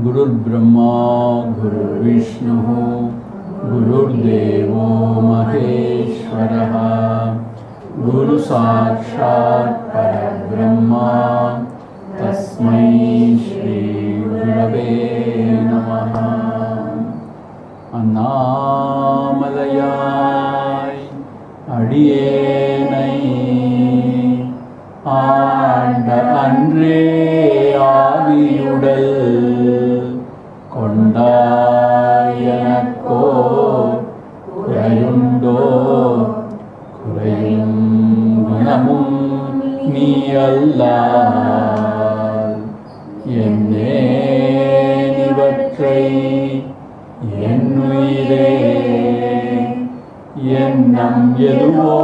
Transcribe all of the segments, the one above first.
गुरुर्ब्रह्मा गुरुर्विष्णुः गुरुर्देवो महेश्वरः गुरुसाक्षात् परब्रह्मा तस्मै श्रीगुरवे नमः। அண்ணாமலையாய் அடியேனை ஆண்ட அன்றே ஆவியுடல் கொண்டாயனக்கோ குறையுண்டோ குறையும் குணமும் நீ அல்லால் என்னே இவற்றை என்னுயிரே எண்ணம் எதுவோ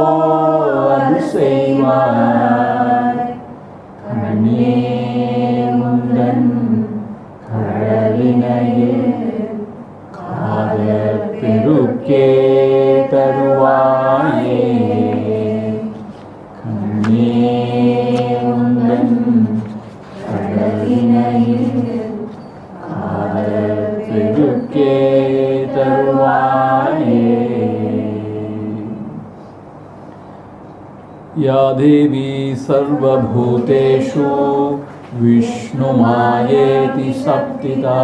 அது செய்வாய் கண்ணே முந்தன் கடலினையில் காதல் பெருக்கே தருவாயே கண்ணே முந்தன் கடலினையில் காதல் பெருக்கே தருவாயே। या देवी सर्वभूतेषु विष्णुमायेति सप्तिता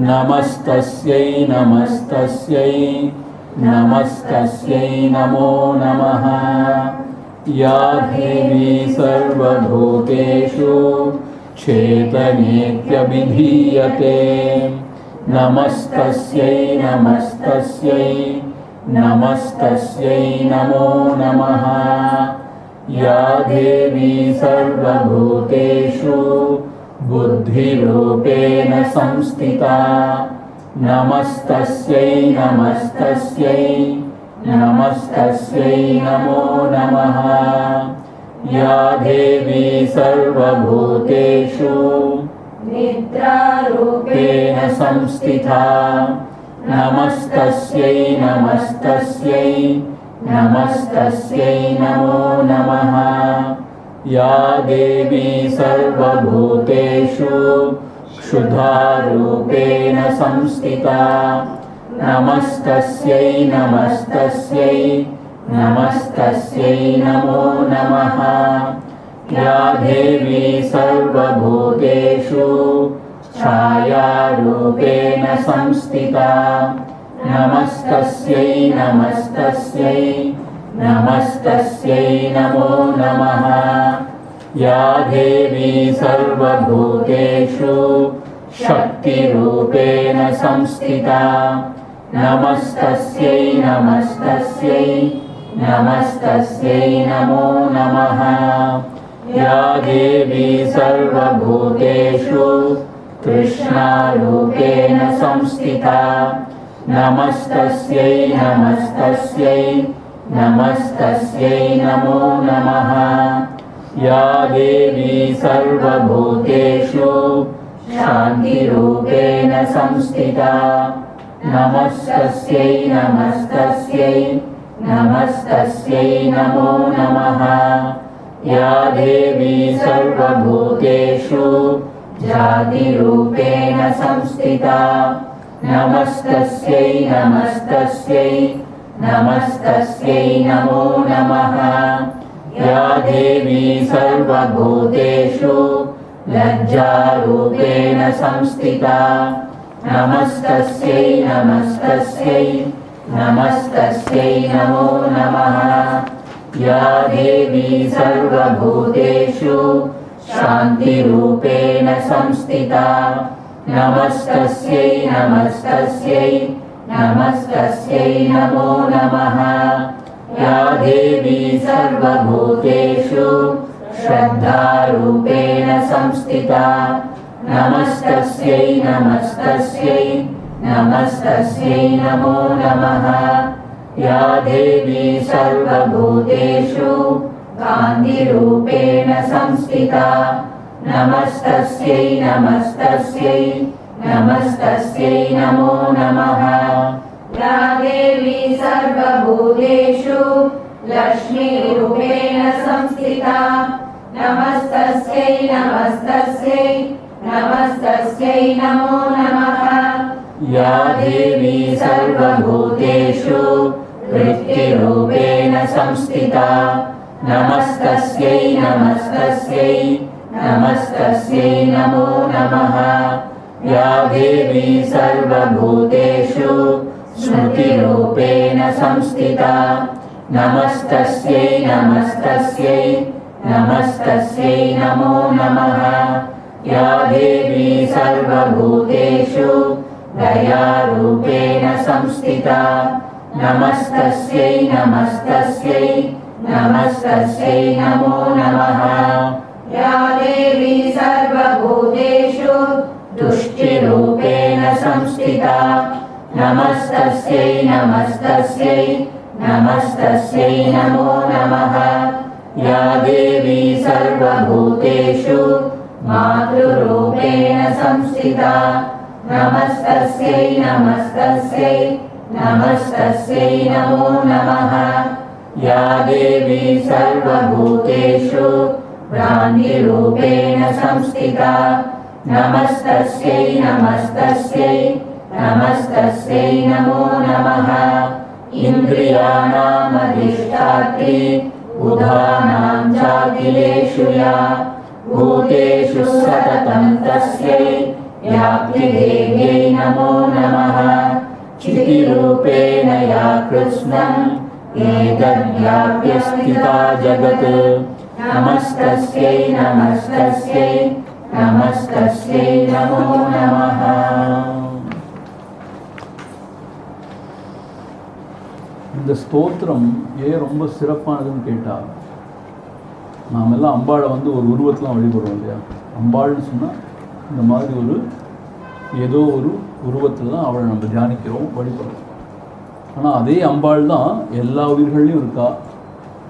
नमस्तस्यै नमस्तस्यै नमस्तस्यै नमो नमः। या देवी सर्वभूतेषु चेतनेत्यभिधीयते नमस्तस्यै नमस्तस्यै नमस्तस्यै नमो नमः। या देवी सर्वभूतेषु बुद्धिरूपेण संस्थिता नमस्तस्यै नमस्तस्यै नमस्तस्यै नमो नमः। या देवी सर्वभूतेषु निद्रारूपेण संस्थिता नमस्तस्यै नमस्तस्यै नमस्तस्यै नमो नमः। या देवी सर्वभूतेषु क्षुधारूपेण संस्थिता नमस्तस्यै नमस्तस्यै नमस्तस्यै नमो नमः। या देवी सर्वभूतेषु छायारूपेण संस्थिता नमस्तस्यै नमस्तस्यै नमस्तस्यै नमो नमः। या देवी सर्वभूतेषु शक्तिरूपेण संस्थिता नमस्तस्यै नमस्तस्यै नमस्तस्यै नमो नमः। या देवी सर्वभूतेषु तृष्णारूपेण संस्थिता नमस्तस्यै नमस्तस्यै नमस्तस्यै नमो नमः। या देवी सर्वभूतेषु शान्तिरूपेण संस्थिता नमस्तस्यै नमस्तस्यै नमस्तस्यै नमो नमः। या देवी सर्वभूतेषु जातिरूपेण संस्थिता नमस्तस्यै नमस्तस्यै नमस्तस्यै नमो नमः। या देवी सर्वभूतेषु लज्जारूपेण संस्थिता नमस्तस्यै नमस्तस्यै नमस्तस्यै नमो नमः। या देवी सर्वभूतेषु शान्तिरूपेण संस्थिता नमस्तस्यै नमस्तस्यै नमस्तस्यै नमो नमः। या देवी सर्वभूतेषु श्रद्धारूपेण संस्थिता नमस्तस्यै नमस्तस्यै नमस्तस्यै नमो नमः। या देवी सर्वभूतेषु कान्तिरूपेण संस्थिता नमस्तस्यै नमस्तस्यै नमस्तस्यै नमो नमः। या देवी सर्वभूतेषु लक्ष्मीरूपेण संस्थिता नमस्तस्यै नमस्तस्यै नमस्तस्यै नमो नमः। या देवी सर्वभूतेषु वृत्तिरूपेण संस्थिता नमस्तस्यै नमस्तस्यै नमस्तस्यै नमो नमः। या देवी सर्वभूतेषु स्मृतिरूपेण संस्थिता नमस्तस्यै नमस्तस्यै नमस्तस्यै नमो नमः। या देवी सर्वभूतेषु दयारूपेण संस्थिता नमस्तस्यै नमस्तस्यै नमस्तस्यै नमो नमः। या देवी सर्वभूतेषु तुष्टिरूपेण संस्थिता नमस्तस्यै नमस्तस्यै नमस्तस्यै नमो नमः। या देवी सर्वभूतेषु मातृरूपेण संस्थिता नमस्तस्यै नमस्तस्यै नमस्तस्यै नमो नमः। या देवी सर्वभूतेषु भ्रान्तिरूपेण संस्थिता नमस्तस्यै नमस्तस्यै नमस्तस्यै नमो नमः। इन्द्रियाणामधिष्ठात्री बुधानां चाखिलेषु या भूतेषु सततं तस्यै व्याप्तिदेव्यै नमो नमः। चितिरूपेण या कृत्स्नम् एतद्व्याप्य स्थिता जगत् नमस्तस्यै नमस्तस्यै नमस्तस्यै नमो नमः। இந்த ஸ்தோத்திரம் ஏன் ரொம்ப சிறப்பானதுன்னு கேட்டால், நாம் எல்லாம் அம்பாளை வந்து ஒரு உருவத்தெலாம் வழிபடுறோம் இல்லையா. அம்பாள்னு சொன்னால் இந்த மாதிரி ஒரு ஏதோ ஒரு உருவத்தில் தான் அவளை நம்ம தியானிக்கிறோம், வழிபடுறோம். ஆனால் அதே அம்பாள் தான் எல்லா உயிர்கள்லையும் இருக்கா.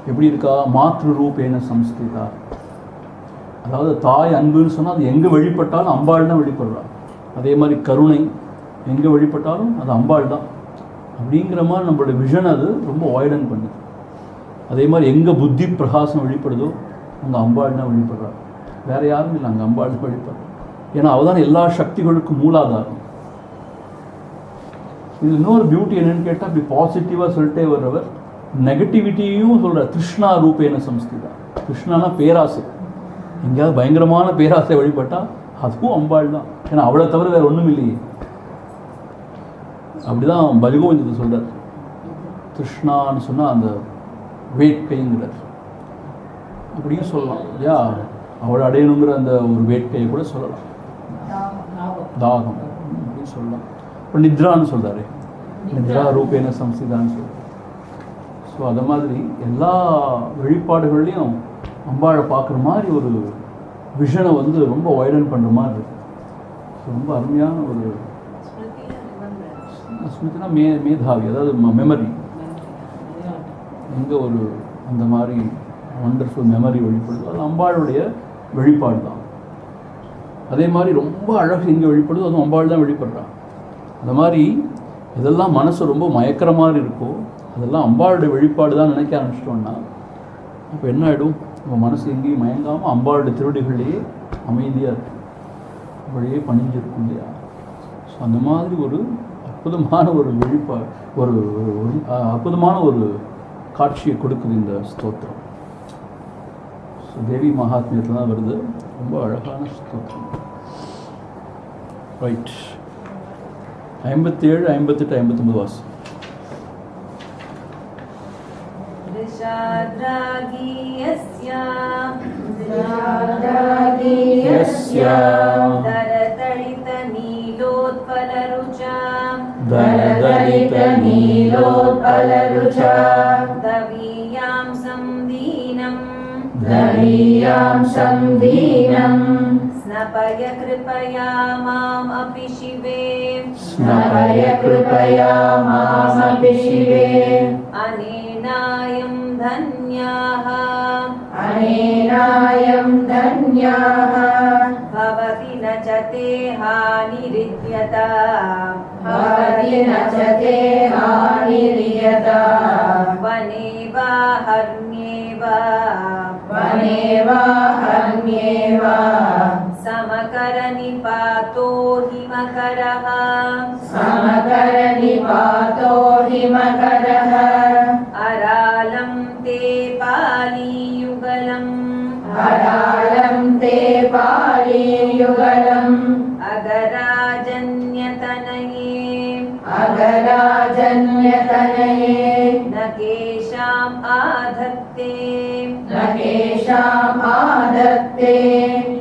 எப்படி இருக்கா? மாத்ரு ரூபேன சம்ஸ்திதா. அதாவது தாய் அன்புன்னு சொன்னால் அது எங்கே வழிபட்டாலும் அம்பாள் தான் வழிபடுறா. அதே மாதிரி கருணை எங்கே வழிபட்டாலும் அது அம்பாள் தான். அப்படிங்கிற மாதிரி நம்மளோட விஷன் அது ரொம்ப வைடன் பண்ணுது. அதே மாதிரி எங்கே புத்தி பிரகாசம் வெளிப்படுதோ அங்கே அம்பாள் தான் வழிபடுறா. வேறு யாரும் இல்லை, அங்கே அம்பாள் தான் வழிபடுறா. ஏன்னா அவள் தான் எல்லா சக்திகளுக்கும் மூலாதாரம். இது இன்னொரு பியூட்டி என்னென்னு கேட்டால், அப்படி பாசிட்டிவாக சொல்லிட்டே வர்றவர் நெகட்டிவிட்டியும் சொல்கிறார். கிருஷ்ணா ரூபேன சம்ஸ்கிருதா. கிருஷ்ணானா பேராசை. எங்கேயாவது பயங்கரமான பேராசை வழிபட்டால் அதுவும் அம்பாள் தான். ஏன்னா அவளை தவிர வேறு ஒன்றும் இல்லையே. அப்படிதான் பலிகோவிந்தத்தை சொல்கிறார். கிருஷ்ணான்னு சொன்னால் அந்த வேட்கைங்கிறார். அப்படியும் சொல்லலாம் இல்லையா. அவளை அடையணுங்கிற அந்த ஒரு வேட்கையை கூட சொல்லலாம். தாகம் அப்படின்னு சொல்லலாம். இப்போ நித்ரான்னு சொல்கிறாரு. நித்ரா ரூபேன சம்ஸ்கிருதான்னு சொல்கிறார். ஸோ அது மாதிரி எல்லா வழிபாடுகள்லையும் அம்பாளை பார்க்குற மாதிரி ஒரு விஷனை வந்து ரொம்ப வைடன் பண்ணுற மாதிரி இருக்கு. ஸோ ரொம்ப அருமையான ஒரு ஸ்மிருதினா மேதாவி, அதாவது மெமரி. எங்கே ஒரு அந்த மாதிரி வண்டர்ஃபுல் மெமரி வெளிப்படுது, அது அம்பாளுடைய வெளிப்பாடு தான். அதே மாதிரி ரொம்ப அழகு எங்கே வெளிப்படுதோ அதுவும் அம்பாள் தான் வெளிப்படுறான். அந்த மாதிரி இதெல்லாம் மனசு ரொம்ப மயக்கிற மாதிரி இருக்கோ அதெல்லாம் அம்பாளுடைய வெளிப்பாடு தான் நினைக்க ஆரம்பிச்சிட்டோன்னா அப்போ என்ன ஆகிடும்? நம்ம மனசு எங்கேயும் மயங்காமல் அம்பாளுடைய திருவடிகள்லேயே அமைதியாக இருக்கும், அப்படியே பணிஞ்சிருக்கும் இல்லையா. ஸோ அந்த மாதிரி ஒரு அற்புதமான ஒரு ஒரு அற்புதமான ஒரு காட்சியை கொடுக்குது இந்த ஸ்தோத்திரம். தேவி மகாத்மியத்தில் தான் வருது. ரொம்ப அழகான ஸ்தோத்திரம். ரைட், 57, 58, 59 வாசி. दलदलितनीलोत्पलरुचा दवीयां संदीनं स्नपय कृपया मामपि शिवे अनेनायं धन्याः भवति न च ते हानिरित्यता वने वा हर्म्येव समकरनिपातो हिमकरः अरालं ते पालीयुगलम् अगराजन्यतनये न केषाम् आधत्ते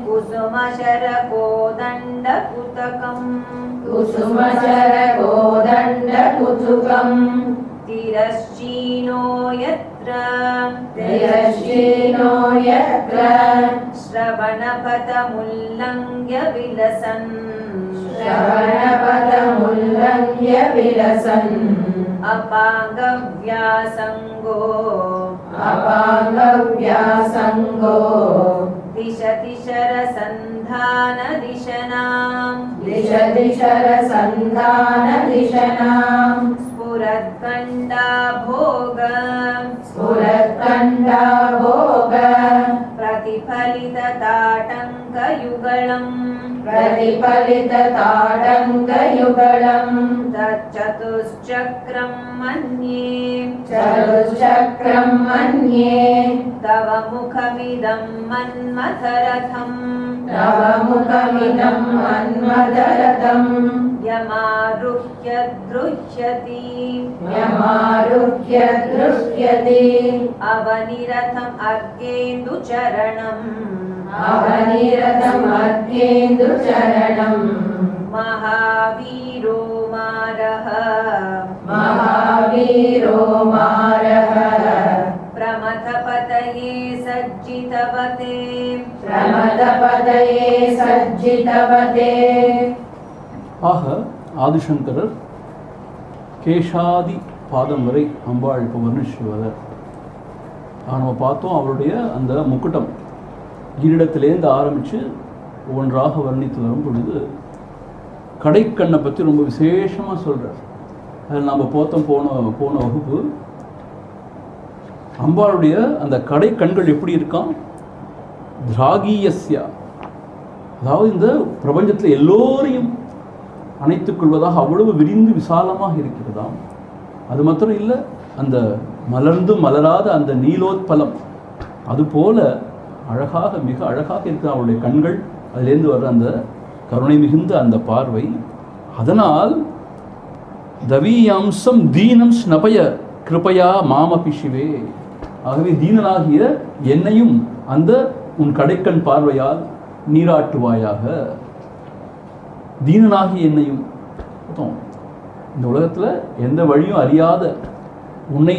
कुसुमशरकोदण्डकुतुकम् तिरश्चीनो यत्र श्रवणपथमुल्लङ्घ्य विलसन् अपाङ्गव्यासङ्गो दिशति शरसन्धानदिशनाम् स्फुरत्कण्डाभोग प्रतिफलितताटङ्कयुगलम् तच्चतुश्चक्रं मन्ये तव मुखमिदं मन्मथरथम् यमारुह्य दृह्यति अवनिरथम् अर्गेन्दुचरणम् महावीरो मारः प्रमथपतये सज्जितवते ஆக ஆதிசங்கரர் கேஷாதி பாதம் வரை அம்பாள் இப்போ வர்ணிச்சுவதர். நம்ம பார்த்தோம் அவருடைய அந்த முக்குட்டம் கிரீடத்திலேருந்து ஆரம்பித்து ஒன்றாக வர்ணித்து வரும் பொழுது கடைக்கண்ணை பற்றி ரொம்ப விசேஷமாக சொல்கிறார். அதில் நம்ம போன வகுப்பு அம்பாளுடைய அந்த கடைக்கண்கள் எப்படி இருக்கான், திராகியஸ்யா, அதாவது இந்த பிரபஞ்சத்தில் எல்லோரையும் அணைத்துக் கொள்வதாக அவ்வளவு விரிந்து விசாலமாக இருக்கிறதாம். அது மாத்திரம் இல்லை, அந்த மலர்ந்து மலராத அந்த நீலோத்பலம் அதுபோல அழகாக மிக அழகாக இருக்கிற அவளுடைய கண்கள், அதிலேருந்து வர்ற அந்த கருணை மிகுந்த அந்த பார்வை. அதனால் தவீயாம்சம் தீனம் ஸ்னபய கிருபையா மாமபி சிவே, ஆகவே தீனனாகிய என்னையும் அந்த உன் கடைக்கண் பார்வையால் நீராட்டுவாயாக. தீனனாகிய என்னையும், இந்த உலகத்தில் எந்த வழியும் அறியாத, உன்னை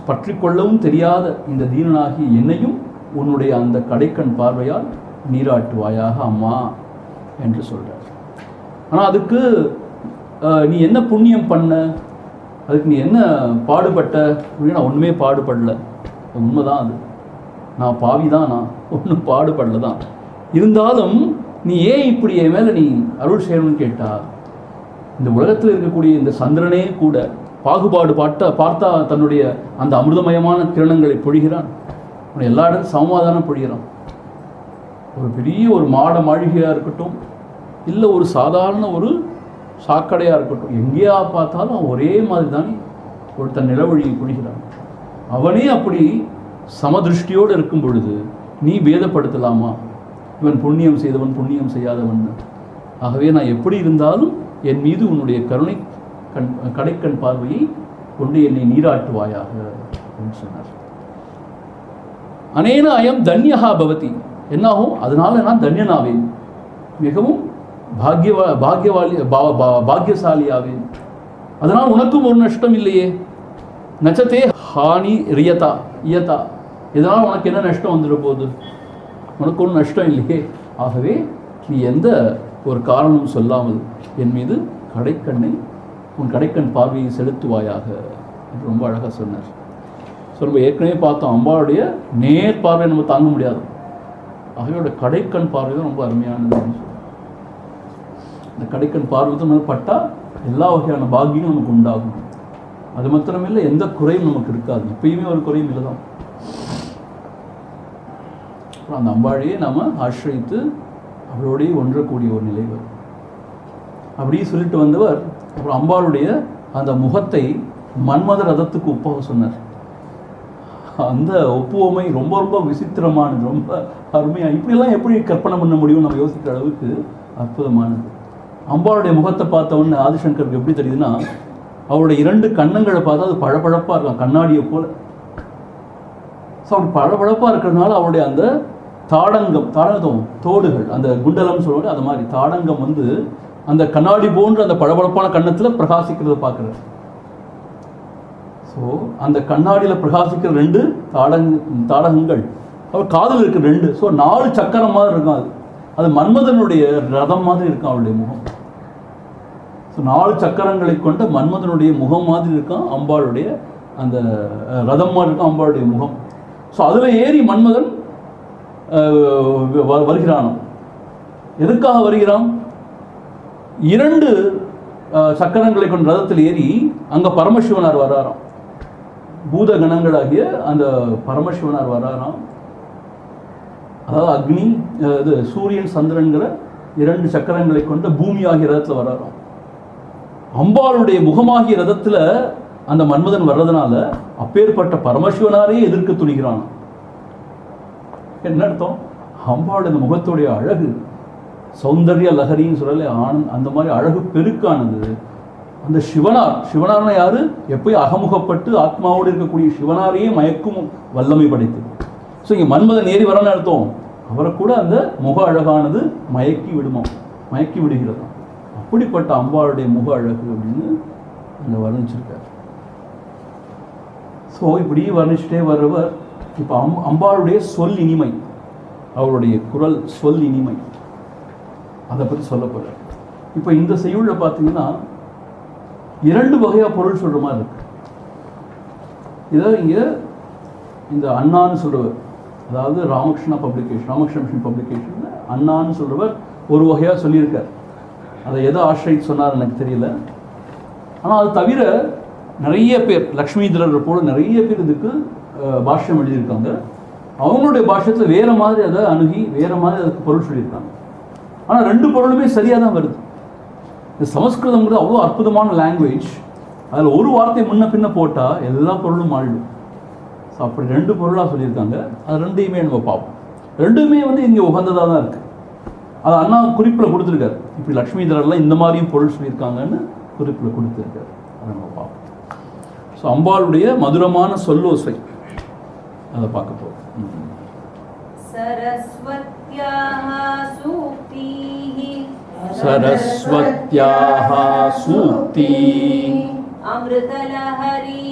பற்றி கொள்ளவும் தெரியாத இந்த தீனனாகிய என்னையும் உன்னுடைய அந்த கடைக்கண் பார்வையால் நீராட்டுவாயாக அம்மா என்று சொல்கிறார். ஆனால் அதுக்கு நீ என்ன புண்ணியம் பண்ண, அதுக்கு நீ என்ன பாடுபட்ட அப்படின்னா, நான் ஒன்றுமே பாடுபடலை. உண்மைதான், அது நான் பாவி தான், நான் ஒன்றும் பாடுபடலை தான். இருந்தாலும் நீ ஏன் இப்படி என் மேலே நீ அருள் செய்யணும்னு கேட்டா, இந்த உலகத்தில் இருக்கக்கூடிய இந்த சந்திரனே கூட பாகுபாடு பார்த்தா தன்னுடைய அந்த அமிர்தமயமான கிரணங்களை பொழிகிறான். அவன் எல்லா இடத்தும் சமாதானம் பொழிகிறான். ஒரு பெரிய ஒரு மாட மாளிகையாக இருக்கட்டும், இல்லை ஒரு சாதாரண ஒரு சாக்கடையாக இருக்கட்டும், எங்கேயா பார்த்தாலும் ஒரே மாதிரி தானே ஒருத்தன் நிலவழியை குடிக்கிறான். அவனே அப்படி சமதிருஷ்டியோடு இருக்கும் பொழுது நீ பேதப்படுத்தலாமா? இவன் புண்ணியம் செய்தவன் புண்ணியம் செய்யாதவன். ஆகவே நான் எப்படி இருந்தாலும் என் மீது உன்னுடைய கருணை கடைக்கண் பார்வையை கொண்டு என்னை நீராட்டுவாயாக என்று சொன்னார். அனேன அயம் தன்யஹா பவதி, என்னாகும்? அதனால நான் தன்யனாவேன், மிகவும் பாக்கியசாலியாவேன். அதனால் உனக்கும் ஒரு நஷ்டம் இல்லையே. நச்சத்தே ஹானி ரியதா இயதா, இதனால் உனக்கு என்ன நஷ்டம் வந்துட போகுது? உனக்கு ஒன்றும் நஷ்டம் இல்லையே. ஆகவே நீ எந்த ஒரு காரணமும் சொல்லாமல் என் மீது உன் கடைக்கண் பார்வையை செலுத்துவாயாக என்று ரொம்ப அழகாக சொன்னார். ஸோ நம்ம ஏற்கனவே பார்த்தோம், அம்பாளுடைய நேர் பார்வை நம்ம தாங்க முடியாது. ஆகையோட கடைக்கண் பார்வை தான் ரொம்ப அருமையானது. இந்த கடைக்கண் பார்வை தான் பட்டால் எல்லா வகையான பாக்கியம் நமக்கு உண்டாகும். அது மாத்திரமில்லை, எந்த குறையும் நமக்கு இருக்காது. எப்பயுமே ஒரு குறையும் இல்லை தான். அப்புறம் அந்த அம்பாழையே நாம் ஆசிரியித்து அவளோடையே ஒன்றக்கூடிய ஒரு நிலை வரும். அப்படியே சொல்லிட்டு வந்தவர் அப்புறம் அம்பாளுடைய அந்த முகத்தை மன்மத ரதத்துக்கு ஒப்பாக சொன்னார். அந்த ஒப்புவமை ரொம்ப ரொம்ப விசித்திரமானது, ரொம்ப அருமையாக. இப்படிலாம் எப்படி கற்பனை பண்ண முடியும் நம்ம யோசிக்கிற அளவுக்கு அற்புதமானது. அம்பாளுடைய முகத்தை பார்த்தவொன்னு ஆதிசங்கருக்கு எப்படி தெரியுதுன்னா, அவருடைய 2 கண்ணங்களை பார்த்தா அது பழப்பழப்பாக இருக்கலாம், கண்ணாடியை போல. ஸோ அப்படி பழப்பழப்பாக இருக்கிறதுனால அவருடைய அந்த தாடங்கம் தோடுகள், அந்த குண்டலம் சொல்லுவாங்க, அது மாதிரி தாடங்கம் வந்து அந்த கண்ணாடி போன்ற அந்த பளபளப்பான கண்ணத்தில் பிரகாசிக்கிறத பார்க்குறாரு. ஸோ அந்த கண்ணாடியில் பிரகாசிக்கிற 2 தாடகங்கள் அவர் காதில் இருக்கிற 2, ஸோ 4 சக்கரம் மாதிரி இருக்கும். அது மன்மதனுடைய ரதம் மாதிரி இருக்கும் அவருடைய முகம். ஸோ 4 சக்கரங்களை கொண்ட மன்மதனுடைய முகம் மாதிரி இருக்கும் அம்பாளுடைய அந்த ரதம் மாதிரி இருக்கும் அம்பாளுடைய முகம். ஸோ அதில் ஏறி மன்மதன் வருகிறான். எதுக்காக வருகிறான்? 2 சக்கரங்களை கொண்ட ரதத்தில் ஏறி அங்கே பரமசிவனார் வராராம். பூத கணங்களாகிய அந்த பரமசிவனார் வராராம். அதாவது அக்னி, இது சூரியன் சந்திரன்கிற 2 சக்கரங்களை கொண்ட பூமி ஆகிய ரதத்தில் வராராம். அம்பாளுடைய முகமாகிய ரதத்தில் அந்த மன்மதன் வர்றதுனால அப்பேற்பட்ட பரமசிவனாரே எதிர்க்க துணிகிறான். என்ன அர்த்தம்? அம்பாளுடைய அந்த முகத்துடைய அழகு, சௌந்தர்ய லஹரின்னு சொல்லலை, ஆனந்த், அந்த மாதிரி அழகு பெருக்கானது. அந்த சிவனார்னா யாரு? எப்பயும் அகமுகப்பட்டு ஆத்மாவோடு இருக்கக்கூடிய சிவனாரையே மயக்கும் வல்லமை படைத்தது. ஸோ இங்கே மன்மதன் ஏறி வரன்னு அர்த்தம், அவரை கூட அந்த முக அழகானது மயக்கி விடுகிறது. அப்படிப்பட்ட அம்பாளுடைய முக அழகு அப்படின்னு அங்கே வர்ணிச்சிருக்கார். ஸோ இப்படி வர்ணிச்சுட்டே வர்றவர் இப்போ அம்பாளுடைய சொல் இனிமை, அவருடைய குரல் சொல் இனிமை, அதை பற்றி சொல்லப்படுறார். இப்போ இந்த செய்யுளில் பார்த்தீங்கன்னா 2 வகையாக பொருள் சொல்கிற மாதிரி இருக்கு. இதை இங்கே இந்த அண்ணான்னு சொல்கிறவர், அதாவது ராமகிருஷ்ண மிஷன் பப்ளிகேஷன் அண்ணான்னு சொல்கிறவர் ஒரு வகையாக சொல்லியிருக்கார். அதை எதை ஆசிரியர் சொன்னார் எனக்கு தெரியல. ஆனால் அது தவிர நிறைய பேர், லக்ஷ்மிதரர் போல நிறைய பேர் இதுக்கு பாஷ்யம் எழுதியிருக்காங்க. அவங்களுடைய பாஷ்யத்தில் வேறு மாதிரி அதை அணுகி வேறு மாதிரி அதுக்கு பொருள் சொல்லியிருக்காங்க. ஆனால் 2 பொருளுமே சரியாக தான் வருது. இந்த சமஸ்கிருதங்கிறது அவ்வளோ அற்புதமான லாங்குவேஜ். அதில் ஒரு வார்த்தை முன்ன பின்ன போட்டால் எல்லா பொருளும் மாறிடும். ஸோ அப்படி 2 பொருளாக சொல்லியிருக்காங்க. அது 2யுமே நம்ம பார்ப்போம். 2மே வந்து இங்கே உகந்ததாக தான் இருக்குது. அது அண்ணா குறிப்பில் கொடுத்துருக்காரு, இப்படி லக்ஷ்மிதரர்லாம் இந்த மாதிரியும் பொருள் சொல்லியிருக்காங்கன்னு குறிப்பில் கொடுத்துருக்காரு. அதை நம்ம பார்ப்போம். ஸோ அம்பாளுடைய மதுரமான சொல்லோசை அதை பார்க்க போகிறோம். सरस्वत्याः सूक्तिः अमृतलहरी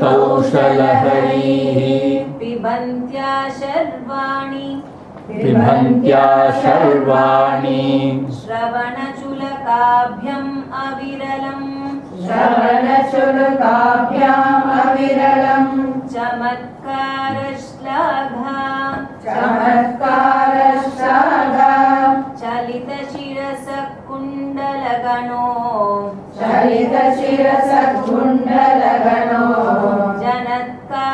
कौशलहरी पिबन्त्या शर्वाणि श्रवणचुलकाभ्यम् अविरलम् चमत्कारश्लाघा चलितशिरसकुण्डलगणो जनत्कारैस्तारैः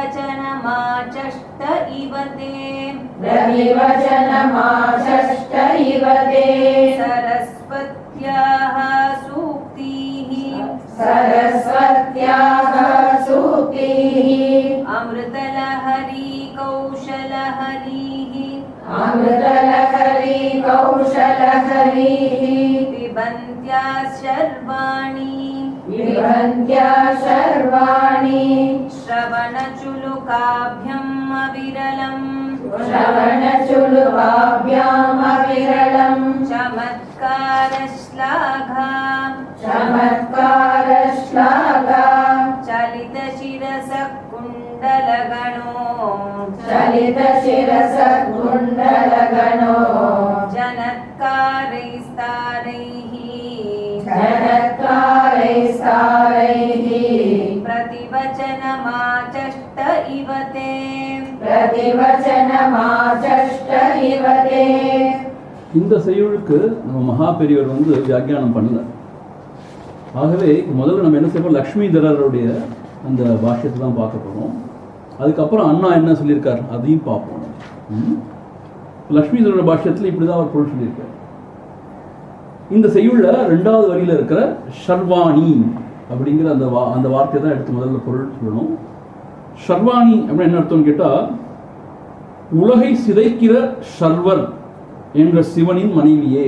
रविवचनमाचष्ट इव ते रविवचनमाचष्ट इव ते सरस्वत्याः सूक्तिः सरस्वत्याः सूक्तिः अमृतलहरी कौशलहरीः अमृतलहरी कौशलहरीः पिबन्त्या शर्वाणि पिबन्त्या शर्वाणि श्रवणचुलुकाभ्यम् अविरलम् श्रवणचुलुकाभ्याम् अविरलम् चमत्कारश्लाघा चमत्कारश्लाघा चलितशिरसः कुण्डलगणो चलितशिरसः कुण्डलगणो जनत्कारैस्तारैः जनत्कारैस्तारैः प्रतिवचनमाचष्ट इव ते प्रतिवचनमाचष्ट इव ते இந்த செய்யுளுக்கு நம்ம மகா பெரியவர் வந்து வியாக்கியானம் பண்ணல. ஆகவே முதல்ல நம்ம என்ன செய்வோம், லக்ஷ்மிதரருடைய அந்த பாஷ்யத்தை தான் பார்க்க போகிறோம். அதுக்கப்புறம் அண்ணா என்ன சொல்லியிருக்கார் அதையும் பார்ப்போம். லக்ஷ்மிதரர் பாஷ்யத்தில் இப்படி தான் அவர் பொருள் சொல்லியிருக்கார். இந்த செய்யுளில் 2வது வரியில் இருக்கிற ஷர்வாணி அப்படிங்கிற அந்த வார்த்தையை தான் எடுத்து முதல்ல பொருள் சொல்லணும். ஷர்வாணி அப்படின்னு என்ன அர்த்தம்னு கேட்டால், உலகை சிதைக்கிற ஷர்வர் என்ற சிவனின் மனைவியே.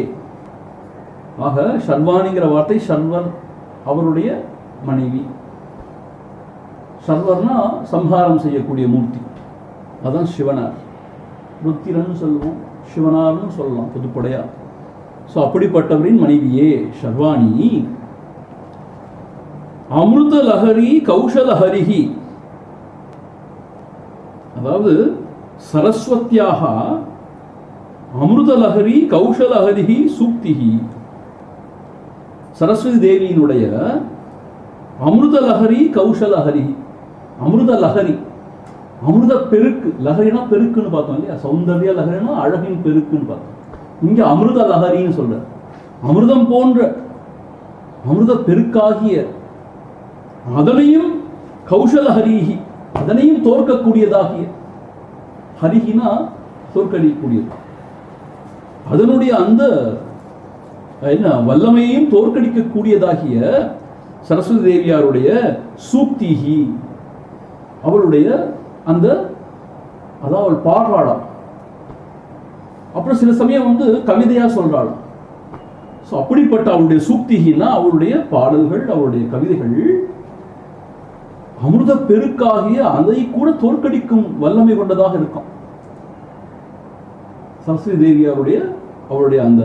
ஆக ஷர்வானிங்கிற வார்த்தை ஷர்வர் அவருடைய மனைவி. ஷர்வர்னா சம்ஹாரம் செய்யக்கூடிய மூர்த்தி, அதான் சிவனார். ருத்திரன்னு சொல்லுவோம், சிவனார்னு சொல்லலாம் பொதுப்படையா. ஸோ அப்படிப்பட்டவரின் மனைவியே ஷர்வாணி. அமிர்த லஹரி கௌஷலஹரிஹி, அதாவது சரஸ்வத்யாக அமிர்தலஹரி கௌஷலஹரிஹி சூக்திஹி. சரஸ்வதி தேவியினுடைய அமிர்தலஹரி கௌஷலஹரி, அமிர்தலஹரி அமிர்த பெருக்கு, லஹரினா பெருக்குன்னு பார்த்தோம் இல்லையா, சௌந்தர்ய லஹரினா அழகின் பெருக்குன்னு பார்த்தோம். இங்கே அமிர்த லஹரின்னு சொல்ற, அமிர்தம் போன்ற அமிர்த பெருக்காகிய, அதனையும் கௌஷலஹரிஹி அதனையும் தோற்கக்கூடியதாகிய, ஹரிஹினா தோற்கடிக்கக்கூடியது, அதனுடைய அந்த என்ன வல்லமையையும் தோற்கடிக்கக்கூடியதாகிய சரஸ்வதி தேவியாருடைய சூக்திஹி, அவளுடைய அந்த அதாவது அவள் பாடுறாளாம். அப்புறம் சில சமயம் வந்து கவிதையா சொல்றாளாம். ஸோ அப்படிப்பட்ட அவளுடைய சூக்திஹின்னா அவளுடைய பாடல்கள், அவளுடைய கவிதைகள் அமிர்த பெருக்காகிய அதை கூட தோற்கடிக்கும் வல்லமை கொண்டதாக இருக்கும். சரஸ்வதி தேவியாருடைய அவருடைய அந்த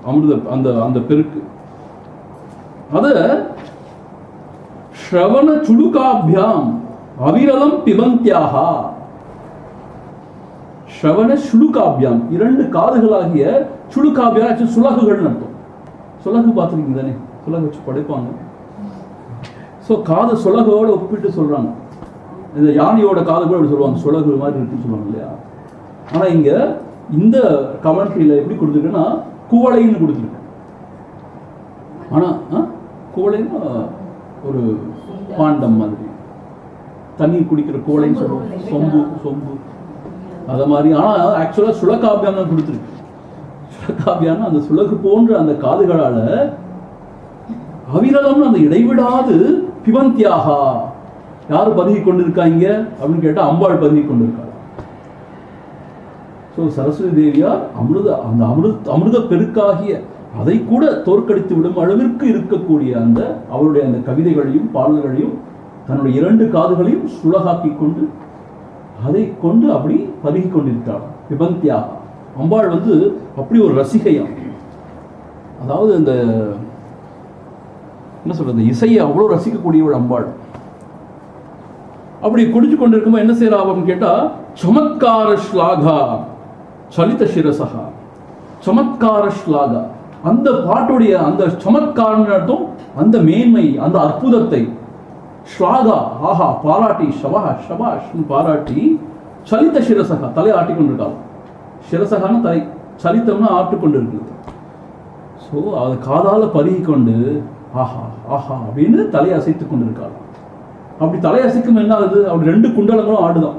அமிர்த அந்த பெருக்கு, அத ஸ்ரவண சுலுகாபியாம் அவிரலம் பிபந்தியாக. ஸ்ரவண சுலுகாபியாம் 2 காதுகளாகிய சுலுகாபியாம் சுலகுகள் அர்த்தம். சுலகு பார்த்துருக்கீங்க தானே, சுலகு வச்சு படைப்பாங்க. ஸோ காது சுலகோட ஒப்பிட்டு சொல்றாங்க. இந்த யானையோட காது கூட அப்படி சொல்லுவாங்க, சுலகு மாதிரி இருக்குன்னு சொல்லுவாங்க இல்லையா. ஆனால் இங்க இந்த கமெண்ட்ரியில் எப்படி கொடுத்துருக்குன்னா குவளைன்னு கொடுத்துருக்கு. ஆனால் குவளைன்னா ஒரு பாண்டம் மாதிரி, தண்ணீர் குடிக்கிற குவளைன்னு சொல்லுவோம், சொம்பு அதை மாதிரி. ஆனால் ஆக்சுவலாக சுலகாபியாம் தான் கொடுத்துருக்கு. சுலகாபியான்னா அந்த சுலகு போன்ற அந்த காதுகளால அவிரலம்னு அந்த இடைவிடாது பிபந்தியாகா, யார் பதுகி கொண்டிருக்காங்க அப்படின்னு கேட்டால் அம்பாள் பதுகி கொண்டிருக்காள். ஸோ சரஸ்வதி தேவியார் அமிர்த பெருக்காகிய அதை கூட தோற்கடித்து விடும் அளவிற்கு இருக்கக்கூடிய அந்த அவருடைய அந்த கவிதைகளையும் பாடல்களையும் தன்னுடைய 2 காதுகளையும் சுலகாக்கி கொண்டு அதை கொண்டு அப்படி பருகி கொண்டிருக்கிறாள். பிபந்தியாக அம்பாள் வந்து அப்படி ஒரு ரசிகையாம். அதாவது இந்த என்ன சொல்றது, இசையை அவ்வளோ ரசிக்கக்கூடியவள் அம்பாள். அப்படி குடிச்சு கொண்டிருக்கும்போது என்ன செய்யறா அப்படின்னு கேட்டா, சமத்கார ஸ்லாகா சலித சிரசகா. சமத்கார ஸ்லாகா, அந்த பாட்டுடைய அந்த சமத்காரன் அர்த்தம் அந்த மேன்மை, அந்த அற்புதத்தை. ஸ்லாகா ஆஹா பாராட்டி, ஷபாஷ் ஷபாஷ் பாராட்டி, சலித சிரசகா தலை ஆட்டி கொண்டிருக்காள். சிரசகான தலை, சலித்தம்னா ஆட்டு கொண்டு இருக்குது. ஸோ அதை காதால பருகி கொண்டு ஆஹா ஆஹா அப்படின்னு தலையை அசைத்து கொண்டிருக்காள். அப்படி தலையசைக்கும் என்ன ஆகுது? அப்படி ரெண்டு குண்டலங்களும் ஆடுதான்.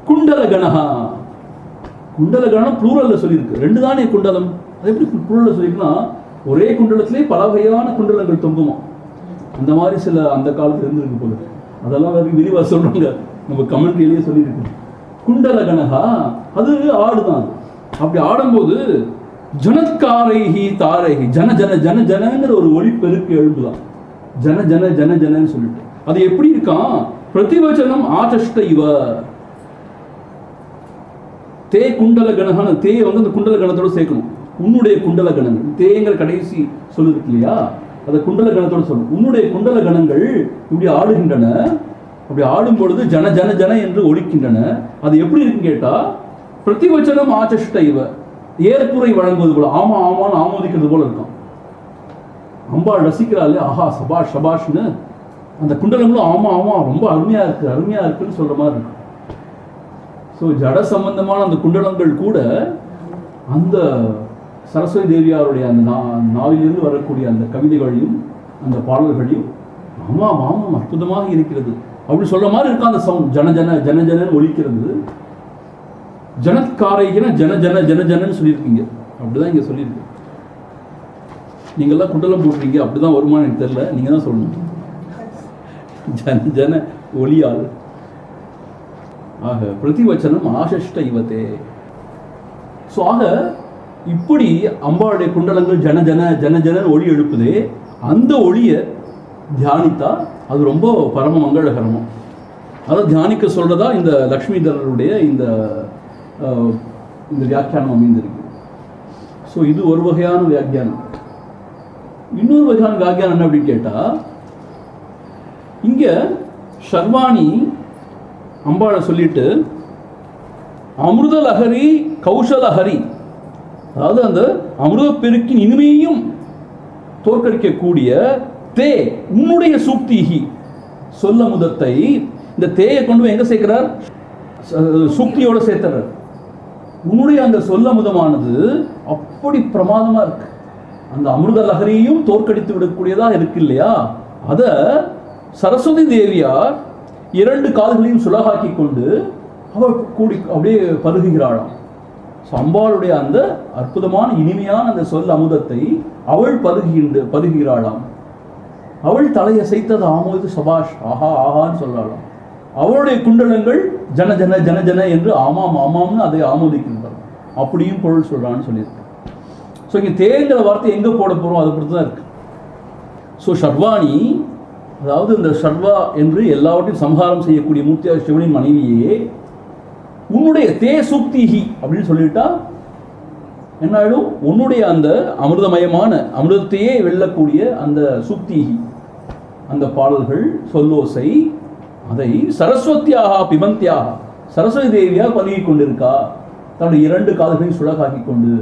குண்டல கணஹா, குண்டல கணம் ப்ளூரல்ல சொல்லியிருக்கு. ரெண்டு தானே குண்டலம், அது எப்படி ப்ளூரல்ல சொல்லியிருக்குன்னா ஒரே குண்டலத்திலே பல வகையான குண்டலங்கள் தொங்குமா. அந்த மாதிரி சில அந்த காலத்துல இருந்திருக்கு போல. அதெல்லாம் வேற விரிவா சொல்றாங்க, நம்ம கமெண்ட்ரியிலேயே சொல்லியிருக்கு. குண்டல கணஹா அது ஆடுதான். அப்படி ஆடும்போது ஜனத்காரைஹி தாரைஹி, ஜன ஜன ஜன ஜனங்கிற ஒரு ஒளிப்பெருக்கு எழுப்புதான். ஜன ஜன ஜன ஜனன்னு சொல்லிட்டு அது எப்படி இருக்கான்? பிரதிவச்சனம் ஆச்சஷ்ட இவ. தே குண்டல கணகான தே வந்து அந்த குண்டல கணத்தோட சேர்க்கணும். உன்னுடைய குண்டல கணங்கள், தேங்கிற கடைசி சொல்லிருக்கு இல்லையா, அதை குண்டல கணத்தோட சொல்லணும். உன்னுடைய குண்டல கணங்கள் இப்படி ஆடுகின்றன. அப்படி ஆடும் பொழுது ஜன ஜன ஜன என்று ஒழிக்கின்றன. அது எப்படி இருக்குன்னு கேட்டா பிரதிவச்சனம் ஆச்சஷ்ட இவ, ஏற்புரை வழங்குவது போல, ஆமா ஆமான்னு ஆமோதிக்கிறது போல இருக்கும். அம்பாள் ரசிக்கிறாள், ஆஹா சபாஷ் சபாஷ்னு. அந்த குண்டலங்களும் ஆமா ஆமா ரொம்ப அருமையா இருக்கு அருமையா இருக்குன்னு சொல்ற மாதிரி இருக்கும். ஸோ ஜட சம்பந்தமான அந்த குண்டலங்கள் கூட அந்த சரஸ்வதி தேவியாருடைய அந்த நாவிலிருந்து வரக்கூடிய அந்த கவிதைகளையும் அந்த பாடல்களையும் ஆமாம் ஆமாம் அற்புதமாக இருக்கிறது அப்படி சொல்ற மாதிரி இருக்கும். அந்த சவுண்ட் ஜன ஜன ஜன ஜனன்னு ஒலிக்கிறது. ஜனத்காரைக்குன்னா ஜன ஜன ஜன ஜனன்னு சொல்லியிருக்கீங்க, அப்படிதான் இங்க சொல்லியிருக்கு. நீங்கள்லாம் குண்டலம் போடுறீங்க, அப்படிதான் வருமானு எனக்கு தெரியல, நீங்க தான் சொல்லணும். ஜன ஜன ஒலியால். ஆக பிரதிவச்சனம் ஆசஷ்ட இவத்தே. ஸோ ஆக இப்படி அம்பாளுடைய குண்டலங்கள் ஜன ஜன ஜன ஜன ஒளி எழுப்புதே, அந்த ஒளியை தியானித்தா அது ரொம்ப பரம மங்களகரமும். அதை தியானிக்க சொல்றதா இந்த லக்ஷ்மிதரருடைய இந்த வியாக்கியானம் அமைந்திருக்கு. ஸோ இது ஒரு வகையான வியாக்கியானம். இன்னொரு வகையான வியாக்கியானம் என்ன அப்படின்னு கேட்டா, இங்க சர்வாணி அம்பாளை சொல்லிட்டு அமிர்த லஹரி கௌஷலஹரி, அதாவது அந்த அமிர்த பெருக்கின் இனிமையும் தோற்கடிக்கக்கூடிய தே உன்னுடைய சூக்திஹி, சொல்ல முதத்தை இந்த தேயை கொண்டு போய் எங்க சேர்க்கிறார்? சூக்தியோட சேர்த்துறார். உன்னுடைய அந்த சொல்ல முதமானது அப்படி பிரமாதமா இருக்கு, அந்த அமிர்த லஹரியும் தோற்கடித்து விடக்கூடியதா இருக்கு இல்லையா. அத சரஸ்வதி தேவியார் இரண்டு காதுகளையும் சுலகாக்கி கொண்டு அவள் கூடி அப்படியே பருகுகிறாளாம். அம்பாளுடைய அந்த அற்புதமான இனிமையான அந்த சொல் அமுதத்தை அவள் பருகுகிறாளாம். அவள் தலையசைத்தது ஆமோது சபாஷ் ஆஹா ஆஹான்னு சொல்றாளாம். அவளுடைய குண்டலங்கள் ஜன ஜன ஜன ஜன என்று ஆமாம் ஆமாம்னு அதை ஆமோதிக்கின்றாள். அப்படியும் பொருள் சொல்றான்னு சொல்லியிருக்கு. ஸோ இங்கே தேங்கிற வார்த்தை எங்கே போட போகிறோம் அதை பொறுத்து தான் இருக்கு. ஸோ ஷர்வாணி, அதாவது இந்த ஷர்வா என்று எல்லாவற்றையும் சம்ஹாரம் செய்யக்கூடிய மூர்த்தியா சிவனின் மனைவியே உன்னுடைய தே சூக்திஹி அப்படின்னு சொல்லிட்டா என்ன ஆயிடும்? உன்னுடைய அந்த அமிர்தமயமான அமிர்தத்தையே வெல்லக்கூடிய அந்த சூக்திஹி, அந்த பாடல்கள் சொல்லோசை, அதை சரஸ்வதியாக பிபந்தியாக சரஸ்வதி தேவியாக பருகி கொண்டிருக்கா, தன்னுடைய இரண்டு காதுகளையும் சுழகாக்கி கொண்டு.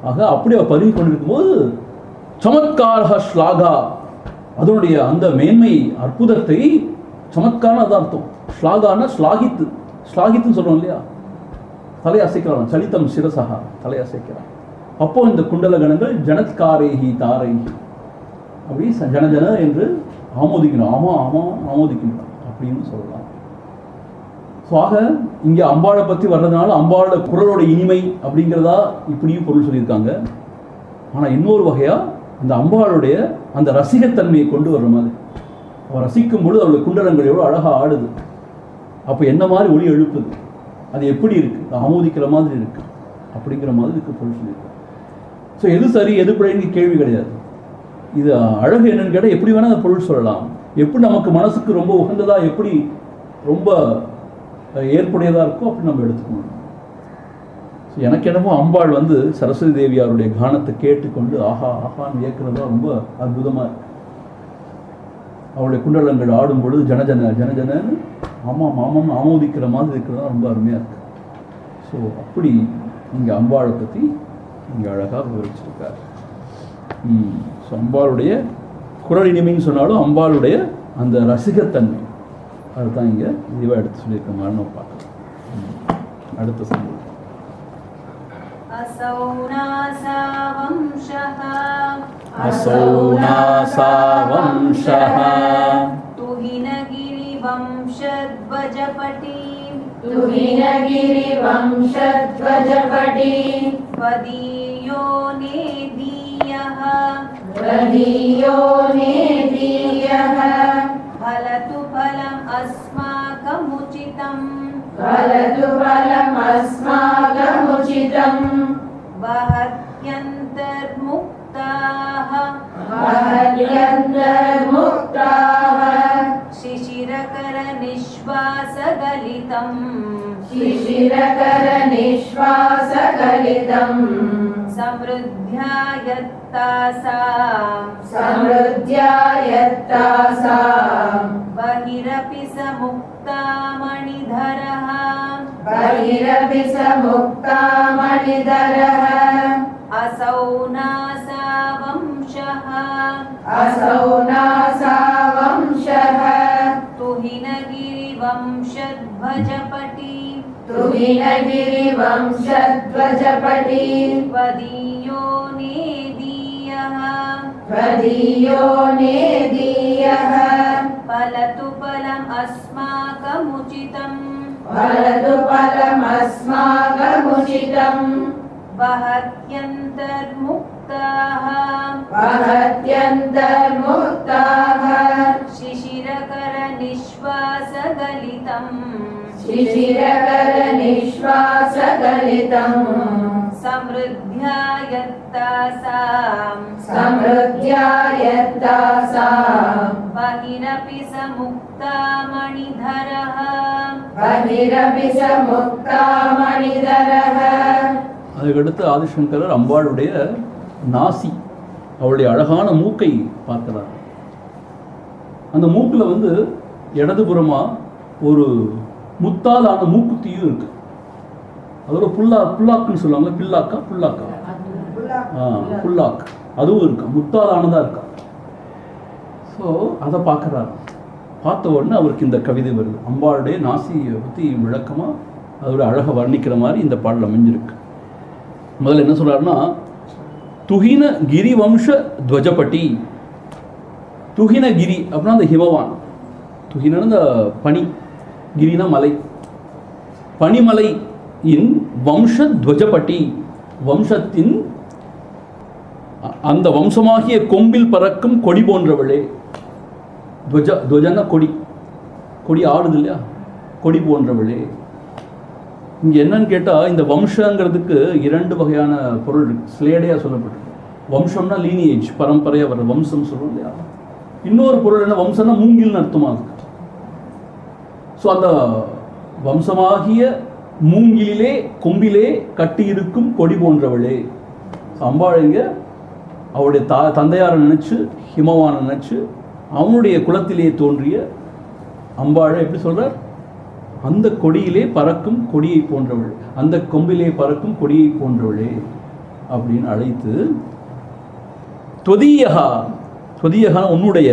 ஆக அப்படி அவ பருகி கொண்டிருக்கும்போது சமத்காரஹ ஸ்லாகா, அதனுடைய அந்த மேன்மை அற்புதத்தை, சமத்காரம் அதான் அர்த்தம். ஸ்லாகான ஸ்லாகித்து, ஸ்லாகித்துன்னு சொல்றோம் இல்லையா, தலை அசைக்கிறான், சலித்தம் சிரசகா, தலை அசைக்கிறான். அப்போ இந்த குண்டல கணங்கள் ஜனத்காரேஹி தாரைஹி அப்படி ஜன ஜன என்று ஆமோதிக்கணும், ஆமா ஆமா ஆமோதிக்கணும் அப்படின்னு சொல்லலாம். ஸோ ஆக இங்கே அம்பாளை பற்றி வர்றதுனால அம்பாளோட குரலோட இனிமை அப்படிங்கிறதா இப்படியும் பொருள் சொல்லியிருக்காங்க. ஆனால் இன்னொரு வகையாக அந்த அம்பாளுடைய அந்த ரசிகத்தன்மையை கொண்டு வர்ற மாதிரி, அவள் ரசிக்கும் பொழுது அவளுடைய குண்டலங்கள் எவ்வளோ அழகாக ஆடுது, அப்போ என்ன மாதிரி ஒளி எழுப்புது, அது எப்படி இருக்குது, ஆமோதிக்கிற மாதிரி இருக்கு அப்படிங்கிற மாதிரி இருக்கு பொருள் சொல்லியிருக்காங்க. ஸோ எது சரி எது பிழைன்னு கேள்வி கிடையாது. இது அழகு என்னன்னு கேட்டால் எப்படி வேணால் அந்த பொருள் சொல்லலாம், எப்படி நமக்கு மனசுக்கு ரொம்ப உகந்ததாக, எப்படி ரொம்ப ஏற்புடையதாக இருக்கோ அப்படி நம்ம எடுத்துக்கணும். எனக்கு என்னமோ அம்பாள் வந்து சரஸ்வதி தேவியாருடைய கானத்தை கேட்டுக்கொண்டு ஆஹா ஆஹான்னு இயக்குறதா ரொம்ப அற்புதமாக இருக்கு. அவளுடைய குண்டலங்கள் ஆடும் பொழுது ஜன ஜன ஜன ஜனன்னு ஆமாம் ஆமாம் ஆமோதிக்கிற மாதிரி இருக்கிறதா ரொம்ப அருமையாக இருக்கு. ஸோ அப்படி இங்கே அம்பாளை பற்றி இங்கே அழகாக விவரிச்சிருக்காரு. ஸோ அம்பாளுடைய குரல் இனிமைன்னு சொன்னாலும் அம்பாளுடைய அந்த ரசிகத்தன்மை அதுதான் இங்கே இதுவாக எடுத்து சொல்லியிருக்க மாதிரி நம்ம பார்க்கலாம். அடுத்த சம்பவம் असौ नासा वंशः असौ नासा वंशः तुहिनगिरिवंशध्वजपटी तुहिनगिरिवंशध्वजपटी त्वदीयो नेदीयः त्वदीयो नेदीयः फलतु फलम् अस्माकमुचितम् फलतु फलमस्माकमुचितम् वहत्यन्तर्मुक्ताः वहत्यन्तर्मुक्ताः शिशिरकरनिश्वासगलितम् शिशिरकरनिश्वासगलितम् समृद्ध्या यत्तासाम् समृद्ध्या यत्तासाम् बहिरपि स मुक्ता मणिधरः बहिरपि स मुक्ता मणिधरः असौ नासा वंशः असौ नासा वंशः तुहिनगिरिवंशध्वजपटी तुहिनगिरिवंशध्वजपटी त्वदीयो नेदीयः त्वदीयो नेदीयः फलतु फलम् अस्माकमुचितम् फलतु फलमस्माकमुचितम् वहत्यन्तर्मुक्ताः वहत्यन्तर्मुक्ताः शिशिरकरनिश्वासगलितम् शिशिरकरनिश्वासगलितम् समृद्ध्या यत्तासाम् समृद्ध्या यत्तासाम् बहिरपि स मुक्ता मणिधरः बहिरपि स मुक्ता मणिधरः அதுக்கடுத்து ஆதிசங்கரர் அம்பாளுடைய நாசி, அவளுடைய அழகான மூக்கை பார்க்கிறார். அந்த மூக்கில் வந்து இடதுபுறமாக ஒரு முத்தால் ஆன மூக்குத்தியும் இருக்கு. அதோட புல்லாக்குன்னு சொல்லுவாங்க. புல்லாக்கா புல்லாக்கு அதுவும் இருக்கா, முத்தால் ஆனதாக இருக்கா. ஸோ அதை பார்க்குறாரு. பார்த்த உடனே அவருக்கு இந்த கவிதை வருது. அம்பாளுடைய நாசியை பற்றி விளக்கமாக அதோட அழகை வர்ணிக்கிற மாதிரி இந்த பாடல் அமைஞ்சிருக்கு. முதல்ல என்ன சொல்கிறாருன்னா, துகின கிரி வம்ச துவஜப்பட்டி. துகினகிரி அப்படின்னா அந்த ஹிமவான், துகின அந்த பனி, கிரினா மலை, பனிமலை இன் வம்ச துவஜப்பட்டி, வம்சத்தின் அந்த வம்சமாகிய கொம்பில் பறக்கும் கொடி போன்றவளே. துவஜன்னா கொடி, கொடி ஆடுது இல்லையா, கொடி போன்றவளே. இங்கே என்னன்னு கேட்டால், இந்த வம்சங்கிறதுக்கு இரண்டு வகையான பொருள் இருக்குது, ஸ்லேடையாக சொல்லப்பட்டிருக்கு. வம்சம்னா லீனியேஜ், பரம்பரையாக வர்ற வம்சம் சொல்லுவோம் இல்லையா. இன்னொரு பொருள் என்ன, வம்சம்னா மூங்கில்னு அர்த்தமாக இருக்கு. ஸோ அந்த வம்சமாகிய மூங்கிலே கொம்பிலே கட்டி இருக்கும் கொடி போன்றவளே. அம்பாளுங்க அவருடைய தந்தையாரை நினச்சி, ஹிமவானை நினச்சி, அவனுடைய குலத்திலே தோன்றிய அம்பாளை எப்படி சொல்கிறார், அந்த கொடியிலே பறக்கும் கொடியை போன்றவள், அந்த கொம்பிலே பறக்கும் கொடியை போன்றவளே அப்படின்னு அழைத்து, தொதியகா, தொதியகா உன்னுடைய,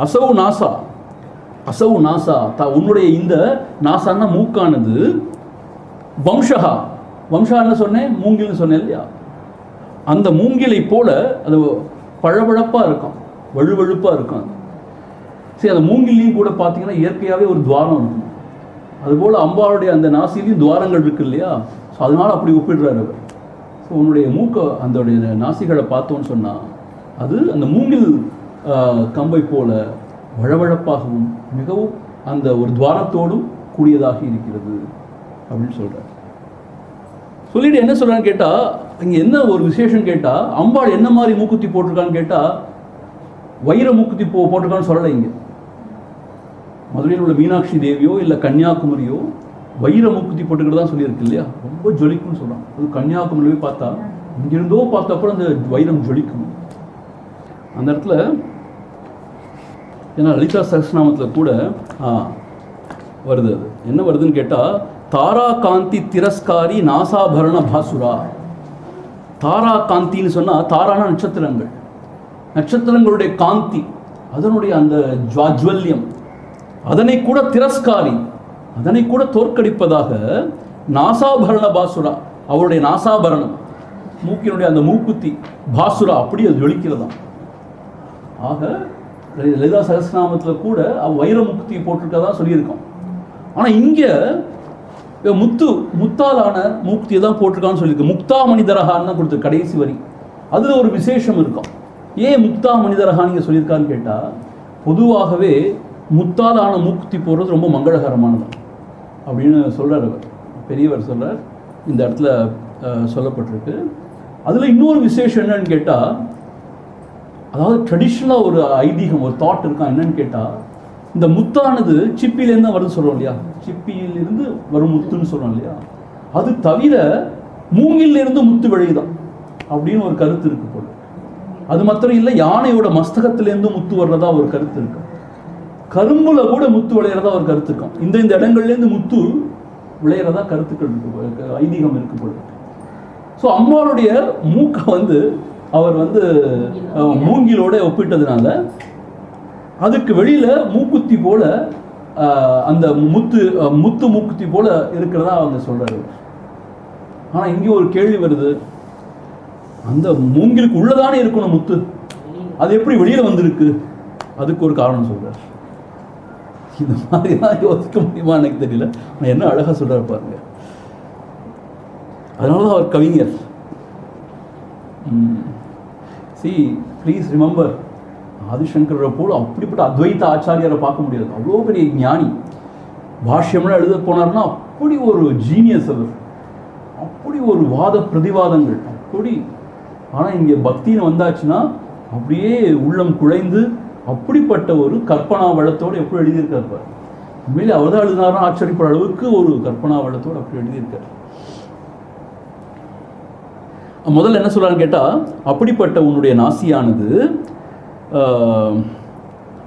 அசௌ நாசா, அசௌ நாசா உன்னுடைய இந்த நாசான்னா மூக்கானது, வம்சகா, வம்சா என்ன சொன்னேன், மூங்கில்னு சொன்னேன் இல்லையா, அந்த மூங்கிலை போல அது பழபழப்பாக இருக்கும், வழுவழுப்பாக இருக்கும். சரி, அந்த மூங்கிலையும் கூட பார்த்தீங்கன்னா இயற்கையாகவே ஒரு துவாரம் இருக்கும். அதுபோல் அம்பாளுடைய அந்த நாசிலையும் துவாரங்கள் இருக்கு இல்லையா. ஸோ அதனால் அப்படி ஒப்பிடுறாரு அவர். ஸோ உன்னுடைய அதோடைய நாசிகளை பார்த்தோன்னு சொன்னால் அது அந்த மூங்கில் கம்பை போல வழவழப்பாகவும் மிகவும் அந்த ஒரு துவாரத்தோடும் கூடியதாக இருக்கிறது அப்படின்னு சொல்கிறார். சொல்லிட்டு என்ன சொல்கிறான்னு கேட்டால், இங்கே என்ன ஒரு விசேஷம் கேட்டால், அம்பாள் என்ன மாதிரி மூக்குத்தி போட்டிருக்கான்னு கேட்டால், வைர மூக்குத்தி போட்டிருக்கான்னு சொல்லலை. இங்கே மதுரையில் உள்ள மீனாட்சி தேவியோ இல்லை கன்னியாகுமரியோ வைர மூக்குத்தி போட்டுக்கிறதா சொல்லியிருக்கு இல்லையா, ரொம்ப ஜொலிக்கும்னு சொல்கிறான். அது கன்னியாகுமரியிலே பார்த்தா, இங்கிருந்தோ பார்த்தப்போ அந்த வைரம் ஜொலிக்கும் அந்த இடத்துல. ஏன்னா லலிதா சஹஸ்ரநாமத்தில் கூட வருது. அது என்ன வருதுன்னு கேட்டால், தாரா காந்தி திரஸ்காரி நாசாபரண பாசுரா. தாரா காந்தின்னு சொன்னால், தாரான நட்சத்திரங்கள், நட்சத்திரங்களுடைய காந்தி, அதனுடைய அந்த ஜாஜ்வல்யம், அதனை கூட திரஸ்காரி, அதனை கூட தோற்கடிப்பதாக நாசாபரண பாசுரா, அவருடைய நாசாபரணம், மூக்கினுடைய அந்த மூக்குத்தி பாசுரா அப்படி அது ஜொலிக்கிறதாம். ஆக லலிதா சகஸ்ரநாமத்தில் கூட வைர முக்குத்தி போட்டிருக்கதான் சொல்லியிருக்கோம். ஆனால் இங்கே முத்தாலான மூக்குத்தியை தான் போட்டிருக்கான்னு சொல்லியிருக்கு. முக்தா மனிதரகான்னு தான் கொடுத்து கடைசி வரி. அதில் ஒரு விசேஷம் இருக்கும். ஏன் முக்தா மனிதரகான்னு நீங்கள் சொல்லியிருக்கான்னு கேட்டால், பொதுவாகவே முத்தாலான மூக்குத்தி போடுறது ரொம்ப மங்களகரமானது அப்படின்னு சொல்கிறார் அவர், பெரியவர் சொல்கிறார். இந்த இடத்துல சொல்லப்பட்டிருக்கு. அதில் இன்னொரு விசேஷம் என்னன்னு கேட்டால், அதாவது ட்ரெடிஷ்னலாக ஒரு ஐதீகம், ஒரு தாட் இருக்கான். என்னன்னு கேட்டால், இந்த முத்தானது சிப்பிலேருந்து தான் வருது சொல்கிறோம் இல்லையா, சிப்பியிலிருந்து வரும் முத்துன்னு சொல்கிறோம் இல்லையா, அது தவிர மூங்கிலிருந்து முத்து விளையுதான் அப்படின்னு ஒரு கருத்து இருக்கு போல. அது மாத்திரம் இல்லை, யானையோட மஸ்தகத்திலேருந்து முத்து வர்றதா ஒரு கருத்து இருக்கு. கரும்புல கூட முத்து விளையிறதா ஒரு கருத்து இருக்கும். இந்த இடங்கள்லேருந்து முத்து விளையிறதா கருத்துக்கள் இருக்கு, ஐதீகம் இருக்கு போல. ஸோ அம்மாவுடைய மூக்கை அவர் மூங்கிலோட ஒப்பிட்டதுனால அதுக்கு வெளியில மூக்குத்தி போல அந்த முத்து மூக்குத்தி போல இருக்கிறதா அவங்க சொல்றாரு. ஆனா இங்கே ஒரு கேள்வி வருது, அந்த மூங்கிலுக்கு உள்ளதானே இருக்கணும் முத்து, அது எப்படி வெளியில வந்திருக்கு? அதுக்கு ஒரு காரணம் சொல்றாரு. இந்த மாதிரிலாம் யோசிக்க முடியுமா எனக்கு தெரியல. நான் என்ன அழகா சொல்றாரு பாருங்க. அதனாலதான் அவர் கவிஞர். ப்ளீஸ் ரிமெம்பர், ஆதிசங்கரை போல் அப்படிப்பட்ட அத்வைத ஆச்சாரியரை பார்க்க முடியாது. அவ்வளோ பெரிய ஞானி. பாஷ்யம்லாம் எழுத போனார்னா அப்படி ஒரு ஜீனியஸ் அவர், அப்படி ஒரு வாத பிரதிவாதங்கள் அப்படி. ஆனால் இங்கே பக்தின்னு வந்தாச்சுன்னா அப்படியே உள்ளம் குழைந்து அப்படிப்பட்ட ஒரு கற்பனா வளத்தோடு எப்படி எழுதியிருக்கார் பாரு. உண்மையிலே அவர் தான் எழுதினார்னா ஆச்சரியப்படுற அளவுக்கு ஒரு கற்பனா வளத்தோடு அப்படி எழுதியிருக்கார். முதல்ல என்ன சொல்றான்னு கேட்டால், அப்படிப்பட்ட உன்னுடைய நாசியானது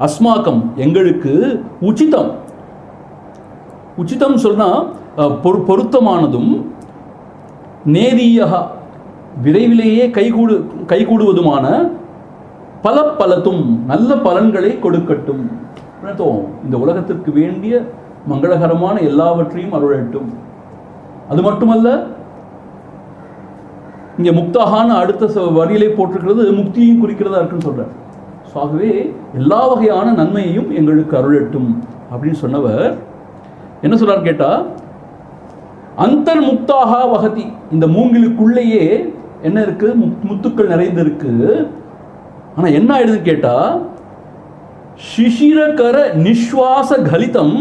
அஸ்மாக்கம் எங்களுக்கு உச்சிதம். உச்சிதம் சொன்னால் பொருத்தமானதும், நேதியாக விரைவிலேயே கைகூடுவதுமான பலத்தும் நல்ல பலன்களை கொடுக்கட்டும். இந்த உலகத்திற்கு வேண்டிய மங்களகரமான எல்லாவற்றையும் அருளட்டும். அது மட்டுமல்ல, இங்கே முக்தாகான்னு அடுத்த வரியிலே போட்டிருக்கிறது முக்தியையும் குறிக்கிறதா இருக்குன்னு சொல்றார். ஆகவே எல்லா வகையான நன்மையையும் எங்களுக்கு அருளட்டும் அப்படின்னு சொன்னவர் என்ன சொல்றார் கேட்டா, அந்தர் முக்தாக வகதி, இந்த மூங்கிலுக்குள்ளேயே என்ன இருக்கு? முத்துக்கள் நிறைந்து இருக்கு. ஆனா என்ன ஆயிடுது கேட்டா, சிசிரகர நிஸ்வாச கலிதம்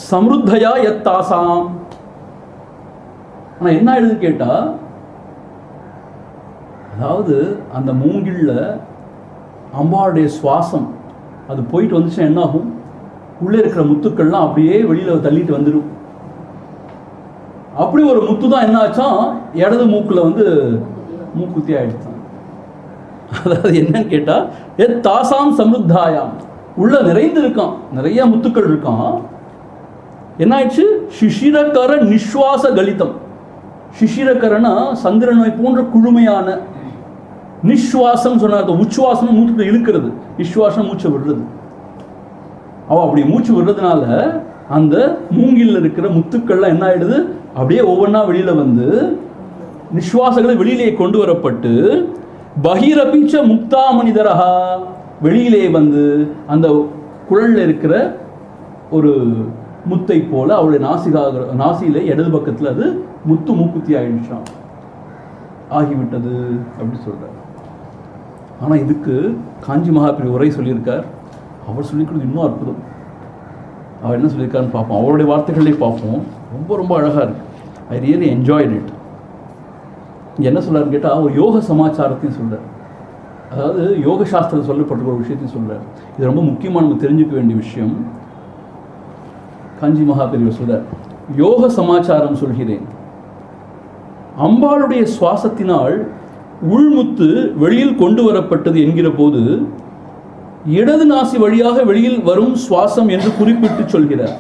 சம்ருத்தயா யத்தாசாம். ஆனா என்ன ஆயிடுது கேட்டா, அதாவது அந்த மூங்கில்ல அம்பாளுடைய சுவாசம் அது போயிட்டு வந்துச்சுன்னா என்ன ஆகும்? உள்ளே இருக்கிற முத்துக்கள்லாம் அப்படியே வெளியில தள்ளிட்டு வந்துடும். அப்படி ஒரு முத்து தான் என்ன ஆச்சா, இடது மூக்குல மூக்குத்தி ஆயிடுச்சான். அதாவது என்னன்னு கேட்டா, தாசாம் சம்ருத்தாயாம், உள்ள நிறைந்து இருக்கான், நிறைய முத்துக்கள் இருக்கான். என்ன ஆயிடுச்சு? சிசிரகர நிஸ்வாச கலிதம். சிசிரகரனா சந்திரனை போன்ற குழுமையான, நிஸ்வாசம் சொன்ன உச்சுவாசம் மூச்சு இழுக்கிறது, நிஸ்வாசம் மூச்சை விடுறது. அப்படி மூச்சு விடுறதுனால அந்த மூங்கில் இருக்கிற முத்துக்கள்லாம் என்ன ஆயிடுது? அப்படியே ஒவ்வொன்றா வெளியில நிஸ்வாசங்களை வெளியிலே கொண்டு வரப்பட்டு, பகிரபிச்ச முக்தா மனிதரஹா, வெளியிலே அந்த குழல்ல இருக்கிற ஒரு முத்தை போல அவளுடைய நாசியில இடது பக்கத்தில் அது முத்து மூக்குத்தி ஆயிடுச்சான், ஆகிவிட்டது அப்படி சொல்றார். ஆனால் இதுக்கு காஞ்சி மகாபிரி உரை சொல்லியிருக்கார். அவர் சொல்லிக்கிறது இன்னும் அற்புதம். அவர் என்ன சொல்லியிருக்காருன்னு பார்ப்போம், அவருடைய வார்த்தைகளே பார்ப்போம். ரொம்ப ரொம்ப அழகாக இருக்கு. I really enjoyed it. இங்கே என்ன சொல்றாருன்னு கேட்டால், ஒரு யோக சமாச்சாரத்தையும் சொல்கிறார். அதாவது யோக சாஸ்திரத்தில் சொல்லப்பட்ட ஒரு விஷயத்தையும் சொல்கிறார். இது ரொம்ப முக்கியமாக நம்ம தெரிஞ்சுக்க வேண்டிய விஷயம். காஞ்சி மகாபெரியவர் சொல்றார், யோக சமாச்சாரம் சொல்கிறேன். அம்பாளுடைய சுவாசத்தினால் உள்முத்து வெளியில் கொண்டு வரப்பட்டது என்கிற போது இடது நாசி வழியாக வெளியில் வரும் சுவாசம் என்று குறிப்பிட்டு சொல்கிறார்.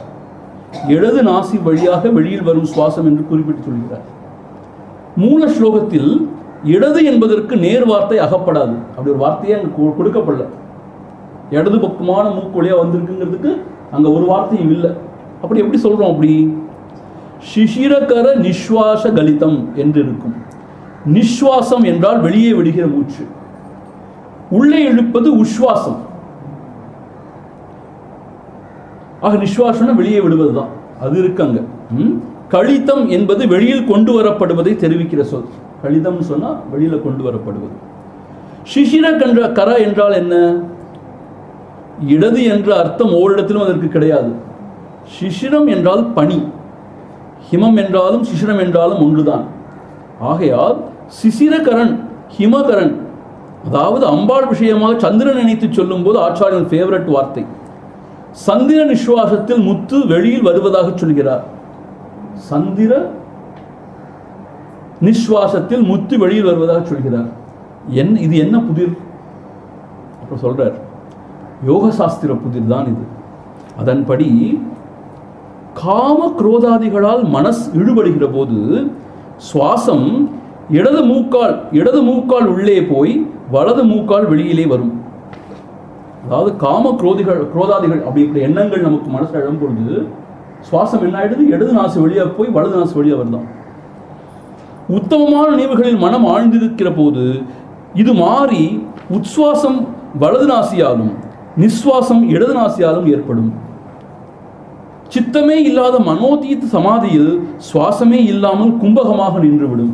இடது நாசி வழியாக வெளியில் வரும் சுவாசம் என்று குறிப்பிட்டு சொல்கிறார். மூல ஸ்லோகத்தில் இடது என்பதற்கு நேர் வார்த்தை அகப்படாது. அப்படி ஒரு வார்த்தையே அங்கே கொடுக்கப்படல. இடது பக்கமான மூக்கு வழியாக வந்திருக்குங்கிறதுக்கு அங்கே ஒரு வார்த்தையும் இல்லை. அப்படி எப்படி சொல்றோம்? அப்படி சிசிரகர நிஸ்வாச கலிதம் என்று இருக்கும். நிஸ்வாசம் என்றால் வெளியே விடுகிற மூச்சு, உள்ளே இழுப்பது உஷ்வாசம். ஆக நிஸ்வாசம் வெளியே விடுவதுதான், அது இருக்காங்க. கழித்தம் என்பது வெளியில் கொண்டு வரப்படுவதை தெரிவிக்கிற சொல். கழிதம் சொன்னா வெளியில கொண்டு வரப்படுவது. சிசிர கர என்றால் என்ன? இடது என்ற அர்த்தம் ஓரிடத்திலும் அதற்கு கிடையாது. சிசிரம் என்றால் பனி, ஹிமம் என்றாலும் சிசிரம் என்றாலும் ஒன்றுதான். ஆகையால் சிசிரகரன் ஹிமகரன், அதாவது அம்பாள் விஷயமாக சந்திரன் நினைத்து சொல்லும் போது ஆச்சாரியன் ஃபேவரட் வார்த்தை. சந்திர நிஸ்வாசத்தில் முத்து வெளியில் வருவதாக சொல்கிறார். சந்திர நிஸ்வாசத்தில் முத்து வெளியில் வருவதாக சொல்கிறார். இது என்ன புதிர்? அப்புறம் சொல்றார், யோக சாஸ்திர புதிர் தான் இது. அதன்படி காம குரோதாதிகளால் மனஸ் ஈடுபடுகிற போது சுவாசம் இடது மூக்கால் உள்ளே போய் வலது மூக்கால் வெளியிலே வரும். அதாவது காம குரோதாதிகள் அப்படி எண்ணங்கள் நமக்கு மனசில் எழும் பொழுது சுவாசம் என்ன ஆயிடுது? இடது நாசு வழியாக போய் வலது நாசு வழியாக வருதான். உத்தமமான நினைவுகளில் மனம் ஆழ்ந்திருக்கிற போது இது மாறி உச்வாசம் வலது நாசியாலும் நிஸ்வாசம் இடது நாசியாலும் ஏற்படும். சித்தமே இல்லாத மனோதீத் சமாதியில் சுவாசமே இல்லாமல் கும்பகமாக நின்றுவிடும்.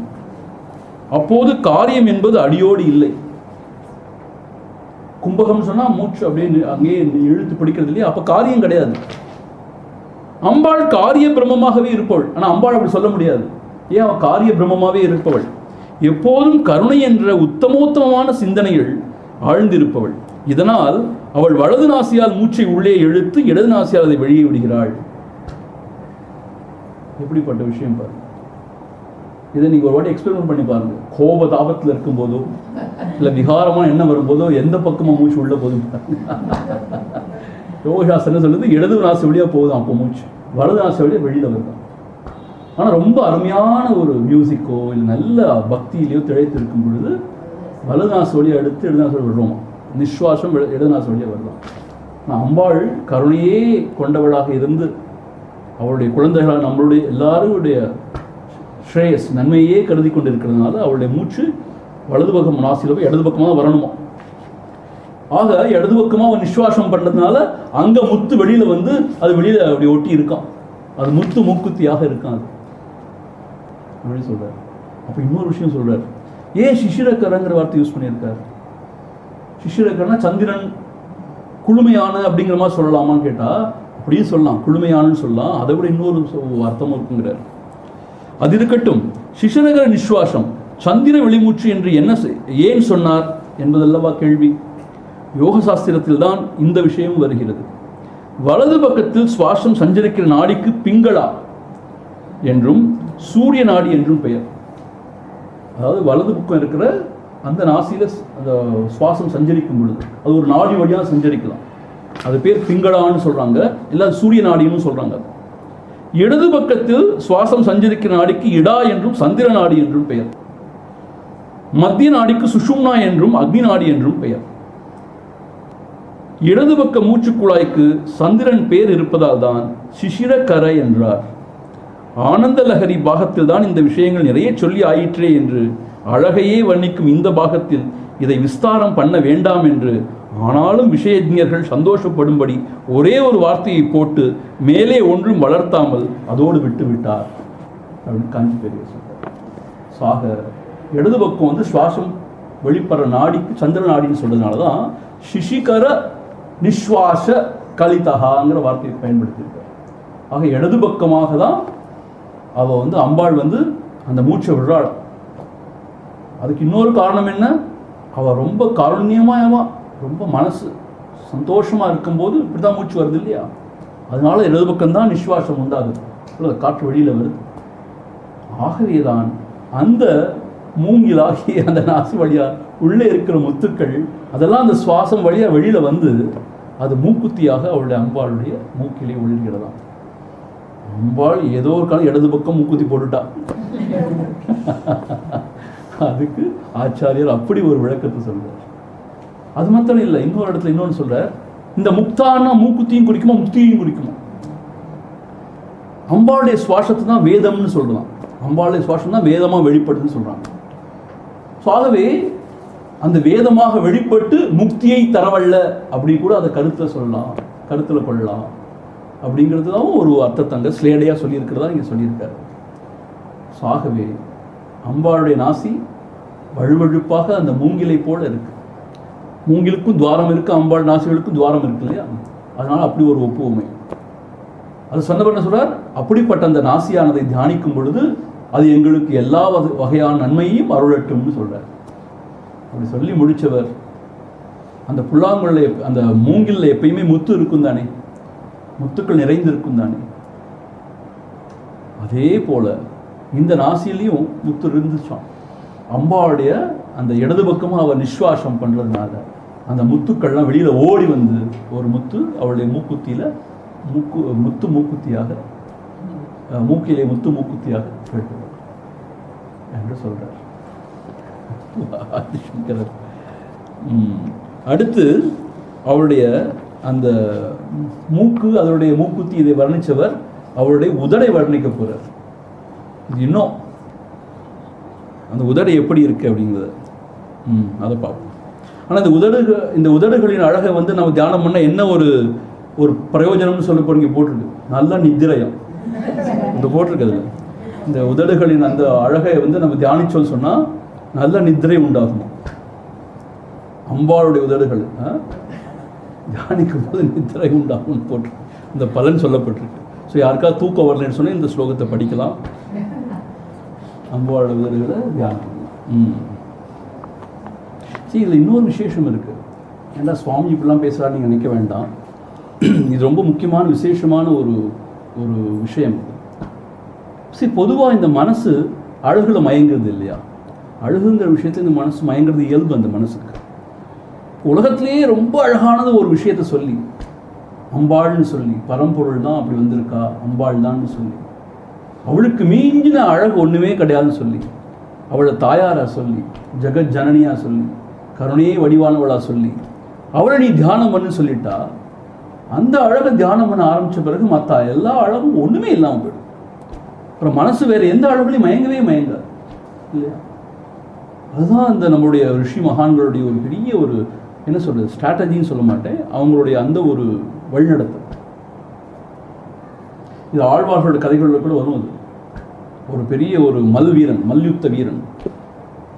அப்போது காரியம் என்பது அடியோடு இல்லை. கும்பகம் சொன்னா மூச்சு அப்படியே அங்கே இழுத்து பிடிக்கிறது இல்லையா? அப்ப காரியம் கிடையாது. அம்பாள் காரிய பிரம்மமாகவே இருப்பவள். ஆனா அம்பாள் அப்படி சொல்ல முடியாது. ஏன்? அவள் காரிய பிரம்மமாகவே இருப்பவள். எப்போதும் கருணை என்ற உத்தமோத்தமமான சிந்தனைகள் ஆழ்ந்திருப்பவள். இதனால் அவள் வலது நாசியால் மூச்சை உள்ளே இழுத்து இடது நாசியால் அதை வெளியே விடுகிறாள். எப்படிப்பட்ட விஷயம் பாருங்க. இதை நீங்க ஒரு வாட்டி எக்ஸ்பெரிமெண்ட் பண்ணி பாருங்க. கோப தாபத்தில் இருக்கும் போதோ இல்லை விகாரமான எண்ணம் வரும்போதோ எந்த பக்கமா மூச்சு உள்ள போதும். யோகசாஸ்திரம் சொல்லுது இடது நாசி வழியா போகுது, அப்போ மூச்சு வலது நாசி வழியா வெளியில வருதான். ஆனால் ரொம்ப அருமையான ஒரு மியூசிக்கோ இல்லை நல்ல பக்தியிலையோ திளைத்து இருக்கும் பொழுது வலது நாசி வழியா எடுத்து இடது நாசி விடுறோமா, நிஸ்வாசம் இடது நாசி வழியா வருதான். ஆனால் அம்பாள் கருணையே கொண்டவளாக இருந்து அவளுடைய குழந்தைகளால் நம்மளுடைய எல்லாருடைய ஸ்ரேயஸ் நன்மையே கருதி கொண்டு இருக்கிறதுனால அவளுடைய மூச்சு வலது பக்கம் நாசியில் போய் இடது பக்கமாக வரணுமா. ஆக இடது பக்கமாக நிஸ்வாசம் பண்ணுறதுனால அங்கே முத்து வெளியில் வந்து அது வெளியில் அப்படி ஒட்டி இருக்கான். அது முத்து மூக்குத்தியாக இருக்கான். அது அப்படி சொல்கிறார். அப்போ இன்னொரு விஷயம் சொல்கிறார். ஏன் சிசிரக்கரங்கிற வார்த்தை யூஸ் பண்ணியிருக்கார்? சிசிரக்கரனா சந்திரன் குளுமையான அப்படிங்கிற மாதிரி சொல்லலாமான்னு கேட்டால் அப்படியே சொல்லலாம், குளுமையானன்னு சொல்லலாம். அதை விட இன்னொரு அர்த்தம் இருக்குங்கிறார். அது இருக்கட்டும். சிசிரகர நிஸ்வாசம் சந்திர வெளிமூச்சு என்று என்ன ஏன் சொன்னார் என்பதல்லவா கேள்வி. யோக சாஸ்திரத்தில் தான் இந்த விஷயம் வருகிறது. வலது பக்கத்தில் சுவாசம் சஞ்சரிக்கிற நாடிக்கு பிங்களா என்றும் சூரிய நாடி என்றும் பெயர். அதாவது வலது பக்கம் இருக்கிற அந்த நாசியில அந்த சுவாசம் சஞ்சரிக்கும் பொழுது அது ஒரு நாடி வழியாக சஞ்சரிக்கலாம். அது பேர் பிங்களான்னு சொல்றாங்க, இல்லை சூரிய நாடின்னு சொல்றாங்க. இடது பக்கத்தில் சுவாசம் சஞ்சரிக்கிற நாடிக்கு இடா என்றும் சந்திர நாடி என்றும் பெயர். மத்திய நாடிக்கு சுஷும்னா என்றும் அக்னி நாடி என்றும் பெயர். இடது பக்க மூச்சு குழாய்க்கு சந்திரன் பேர் இருப்பதால் தான் சிசிரகர என்றார். ஆனந்த லஹரி பாகத்தில் தான் இந்த விஷயங்கள் நிறைய சொல்லி ஆயிற்றே என்று அழகையே வர்ணிக்கும் இந்த பாகத்தில் இதை விஸ்தாரம் பண்ண வேண்டாம் என்று, ஆனாலும் விஷயஜ்ஞர்கள் சந்தோஷப்படும்படி ஒரே ஒரு வார்த்தையை போட்டு மேலே ஒன்றும் வளர்த்தாமல் அதோடு விட்டு விட்டார் அப்படின்னு காஞ்சி பெரிய சொல்றார். சாக இடது பக்கம் வந்து சுவாசம் வெளிப்படுற நாடிக்கு சந்திர நாடின்னு சொல்றதுனால தான் சிசிகர நிஸ்வாச கலிதகாங்கிற வார்த்தையை பயன்படுத்தியிருக்கார். ஆக இடது பக்கமாக தான் அவள் வந்து அம்பாள் வந்து அந்த மூச்சை விடுறாள். அதுக்கு இன்னொரு காரணம் என்ன? அவள் ரொம்ப காருண்யமாக ரொம்ப மனசு சந்தோஷமாக இருக்கும்போது இப்படி தான் மூச்சு வருது இல்லையா? அதனால இடது பக்கம்தான் நிஸ்வாசம் உண்டாகுது, காற்று வெளியில் வருது. ஆகவேதான் அந்த மூங்கிலாகி அந்த நாசி வழியாக உள்ளே இருக்கிற முத்துக்கள் அதெல்லாம் அந்த சுவாசம் வழியாக வெளியில் வந்து அது மூக்குத்தியாக அவளுடைய அம்பாளுடைய மூக்கிலே ஒழுகிறதாம். அம்பாள் ஏதோ ஒரு காலம் இடது பக்கம் மூக்குத்தி போட்டுட்டா. அதுக்கு ஆச்சாரியர் அப்படி ஒரு விளக்கத்தை சொல்றார். அது மாத்திரம் இல்லை, இன்னொரு இடத்துல இன்னொன்று சொல்றார். இந்த முக்தான்னா மூக்குத்தியும் குறிக்குமா முக்தியையும் குறிக்குமா? அம்பாளுடைய சுவாசத்தை தான் வேதம்னு சொல்லலாம். அம்பாளுடைய சுவாசம் தான் வேதமாக வெளிப்படுதுன்னு சொல்றாங்க. ஸோ ஆகவே அந்த வேதமாக வெளிப்பட்டு முக்தியை தரவல்ல அப்படி கூட அதை கருத்தில் கொள்ளலாம் அப்படிங்கிறது தான் ஒரு அர்த்தத்தங்க ஸ்லேடையாக சொல்லியிருக்கிறதா இங்கே சொல்லியிருக்காரு. ஸோ ஆகவே அம்பாளுடைய நாசி வழுவழுப்பாக அந்த மூங்கிலை போல இருக்கு. மூங்கிலுக்கும் துவாரம் இருக்கு, அம்பாள் நாசிகளுக்கும் துவாரம் இருக்கு இல்லையா? அதனால அப்படி ஒரு ஒப்புமை. அது சொன்னவர் சொல்றார், அப்படிப்பட்ட அந்த நாசியானதை தியானிக்கும் பொழுது அது எங்களுக்கு எல்லா வகையான நன்மையும் அருளட்டும்னு சொல்றார். அப்படி சொல்லி முடிச்சவர், அந்த புல்லாங்குழல அந்த மூங்கில்ல எப்பயுமே முத்து இருக்கும் தானே, முத்துக்கள் நிறைந்து இருக்கும் தானே, அதே போல இந்த நாசிலையும் முத்து இருந்துச்சான். அம்பாவுடைய அந்த இடது பக்கமாக அவர் நிஸ்வாசம் பண்ணுறதுனால அந்த முத்துக்கள்லாம் வெளியில் ஓடி வந்து ஒரு முத்து அவளுடைய மூக்குத்தியில் மூக்குத்தியாக மூக்கிலே மூக்குத்தியாக கேட்டுவார் என்று சொல்கிறார் ஆதிசங்கரர். அடுத்து அவளுடைய அந்த மூக்கு, அதனுடைய மூக்குத்தி இதை வர்ணித்தவர் அவருடைய உதடை வர்ணிக்க போகிறார். இது இன்னும் அந்த உதடை எப்படி இருக்கு அப்படிங்கிறத அதை பார்ப்போம். ஆனால் இந்த உதடுகளின் அழகை வந்து நம்ம தியானம் பண்ண என்ன ஒரு பிரயோஜனம்னு சொல்ல போறீங்க போட்டிருக்கு, நல்ல நித்திரையம் இந்த போட்டிருக்குது. இந்த உதடுகளின் அந்த அழகை வந்து நம்ம தியானிச்சோன்னு சொன்னால் நல்ல நித்திரை உண்டாகும். அம்பாளுடைய உதடுகள் தியானிக்கும் போது நித்திரை உண்டாகும் போட்டு இந்த பலன் சொல்லப்பட்டிருக்கு. ஸோ யாருக்காவது தூக்கம் வரலன்னு சொன்னால் இந்த ஸ்லோகத்தை படிக்கலாம், அம்பாவோட உதடுகளை தியானம் பண்ணலாம். சரி, இதில் இன்னொரு விசேஷம் இருக்குது. ஏன்னா சுவாமி இப்படிலாம் பேசுகிறாரு நீங்கள் நினைக்க வேண்டாம். இது ரொம்ப முக்கியமான விசேஷமான ஒரு விஷயம். சரி, பொதுவாக இந்த மனசு அழகுல மயங்குறது இல்லையா? அழகுங்கிற விஷயத்தில் இந்த மனசு மயங்கிறது இயல்பு அந்த மனசுக்கு. உலகத்திலேயே ரொம்ப அழகானது ஒரு விஷயத்தை சொல்லி, அம்பாள்னு சொல்லி, பரம்பொருள் தான் அப்படி வந்திருக்கா, அம்பாள் தான்னு சொல்லி, அவளுக்கு மீஞ்சின அழகு ஒன்றுமே கிடையாதுன்னு சொல்லி, அவளை தாயாரா சொல்லி, ஜெகத் ஜனனியா சொல்லி, கருணையே வடிவானவளா சொல்லி, அவளை நீ தியானம் பண்ணு சொல்லிட்டா, அந்த அழகை தியானம் பண்ண ஆரம்பித்த பிறகு மற்ற எல்லா அழகும் ஒன்றுமே இல்லாமல் போயிடும். அப்புறம் மனசு வேறு எந்த அழகுலையும் மயங்காது இல்லையா? அதுதான் அந்த நம்மளுடைய ரிஷி மகான்களுடைய ஒரு பெரிய ஒரு என்ன சொல்கிறது ஸ்ட்ராட்டஜின்னு சொல்ல மாட்டேன், அவங்களுடைய அந்த ஒரு வழிநடத்தல். இது ஆழ்வார்களோட கதைகளில் கூட வரும். அது ஒரு பெரிய ஒரு மல்யுத்த வீரன்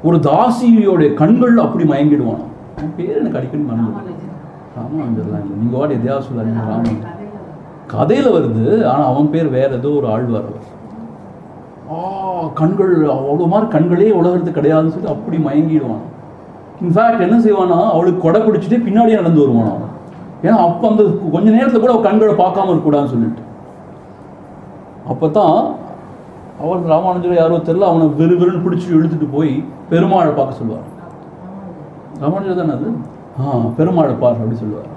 ஒரு தாசியோடைய கண்கள் அப்படி மயங்கிடுவான். அவன் பேர் எனக்கு அடிக்கடி மறந்து, ராமானுஜர்லாம் இல்லை, நீங்கள் வாடி எதையாவது சொல்லாதீங்க, ராமானுஜர் கதையில் வருது, ஆனால் அவன் பேர் வேற ஏதோ ஒரு ஆழ்வார். கண்கள் அவ்வளோ மாதிரி கண்களே உலகத்துக்கு கிடையாதுன்னு சொல்லி அப்படி மயங்கிடுவான். இன்ஃபேக்ட் என்ன செய்வானா, அவளுக்கு கொடை பிடிச்சிட்டே பின்னாடியே நடந்து வருவான் அவன். ஏன்னா அப்போ அந்த கொஞ்ச நேரத்தில் கூட அவள் கண்களை பார்க்காம இருக்கக்கூடாதுன்னு சொல்லிட்டு. அப்போ தான் அவன் ராமானுஜர் யாரோ தெரியல, அவனை விறுவிறுன்னு பிடிச்சிட்டு இழுத்துட்டு போய் பெருமாளை பார்க்க சொல்லுவார். ராமானுஜர் தானே அது, பெருமாளை பார் அப்படி சொல்லுவார்.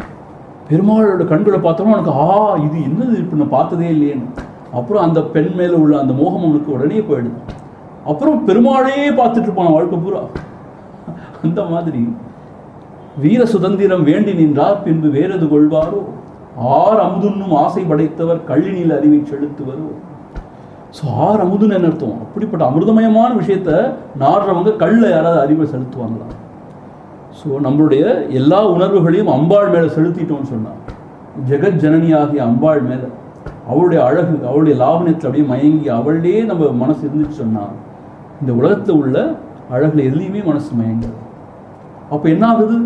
பெருமாளோட கண்களை பார்த்தோம்னா அவனுக்கு இது என்னது இப்போ நான் பார்த்ததே இல்லையேன்னு. அப்புறம் அந்த பெண் மேலே உள்ள அந்த மோகம் அவனுக்கு உடனே போயிடுது. அப்புறம் பெருமாளையே பார்த்துட்டு இருப்பான் வாழ்க்கை பூரா. அந்த மாதிரி வீர சுதந்திரம் வேண்டி நின்றார் பின்பு வேறது கொள்வாரோ, ஆர் அமுதுன்னும் ஆசை படைத்தவர் கள்ளினில் அறிவை செலுத்துவரோ. ஸோ ஆர் அமுதுன்னு என்ன அர்த்தம்? அப்படிப்பட்ட அமிர்தமயமான விஷயத்த நாடுறவங்க கல்ல யாராவது அறிவை செலுத்துவாங்களா? ஸோ நம்மளுடைய எல்லா உணர்வுகளையும் அம்பாள் மேலே செலுத்திட்டோம்னு சொன்னார். ஜெகத் ஜனனியாகிய அம்பாள் மேலே, அவளுடைய அழகு, அவளுடைய லாவணத்தில் அப்படியே மயங்கி அவளே நம்ம மனசு இருந்துச்சு சொன்னால், இந்த உலகத்தில் உள்ள அழகுல எதுலேயுமே மனசு மயங்காது. அப்போ என்ன ஆகுது?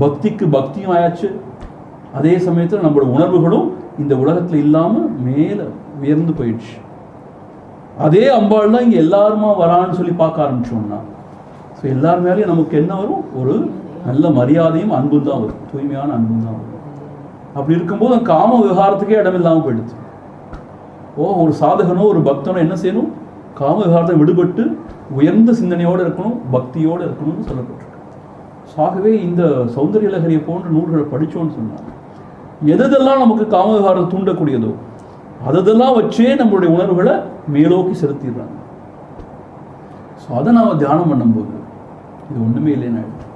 பக்திக்கு பக்தியும் ஆயாச்சு, அதே சமயத்தில் நம்மளோட உணர்வுகளும் இந்த உலகத்தில் இல்லாமல் மேலே உயர்ந்து போயிடுச்சு. அதே அம்பாள் தான் இங்கே எல்லாருமா வரான்னு சொல்லி பார்க்க ஆரம்பிச்சோம்னா, ஸோ எல்லார் மேலேயும் நமக்கு என்ன வரும்? ஒரு நல்ல மரியாதையும் அன்பும் தான் வரும், தூய்மையான அன்பும் தான் வரும். அப்படி இருக்கும்போது காம விவகாரத்துக்கே இடம் இல்லாமல் போயிடுச்சு. ஒரு சாதகனோ ஒரு பக்தனோ என்ன செய்யணும்? காம விவகாரத்தை விடுபட்டு உயர்ந்த சிந்தனையோடு இருக்கணும், பக்தியோடு இருக்கணும்னு சொல்லப்பட்டிருக்கு. ஆகவே இந்த சௌந்தரிய லகரியை போன்ற நூல்களை படித்தோன்னு சொன்னாங்க, எதெல்லாம் நமக்கு காம விவகாரத்தை தூண்டக்கூடியதோ அதெல்லாம் வச்சே நம்மளுடைய உணர்வுகளை மேலோக்கி செலுத்திடுறாங்க. ஸோ அதை நாம் தியானம் பண்ணும்போது இது ஒன்றுமே இல்லைன்னு ஆகிடும்.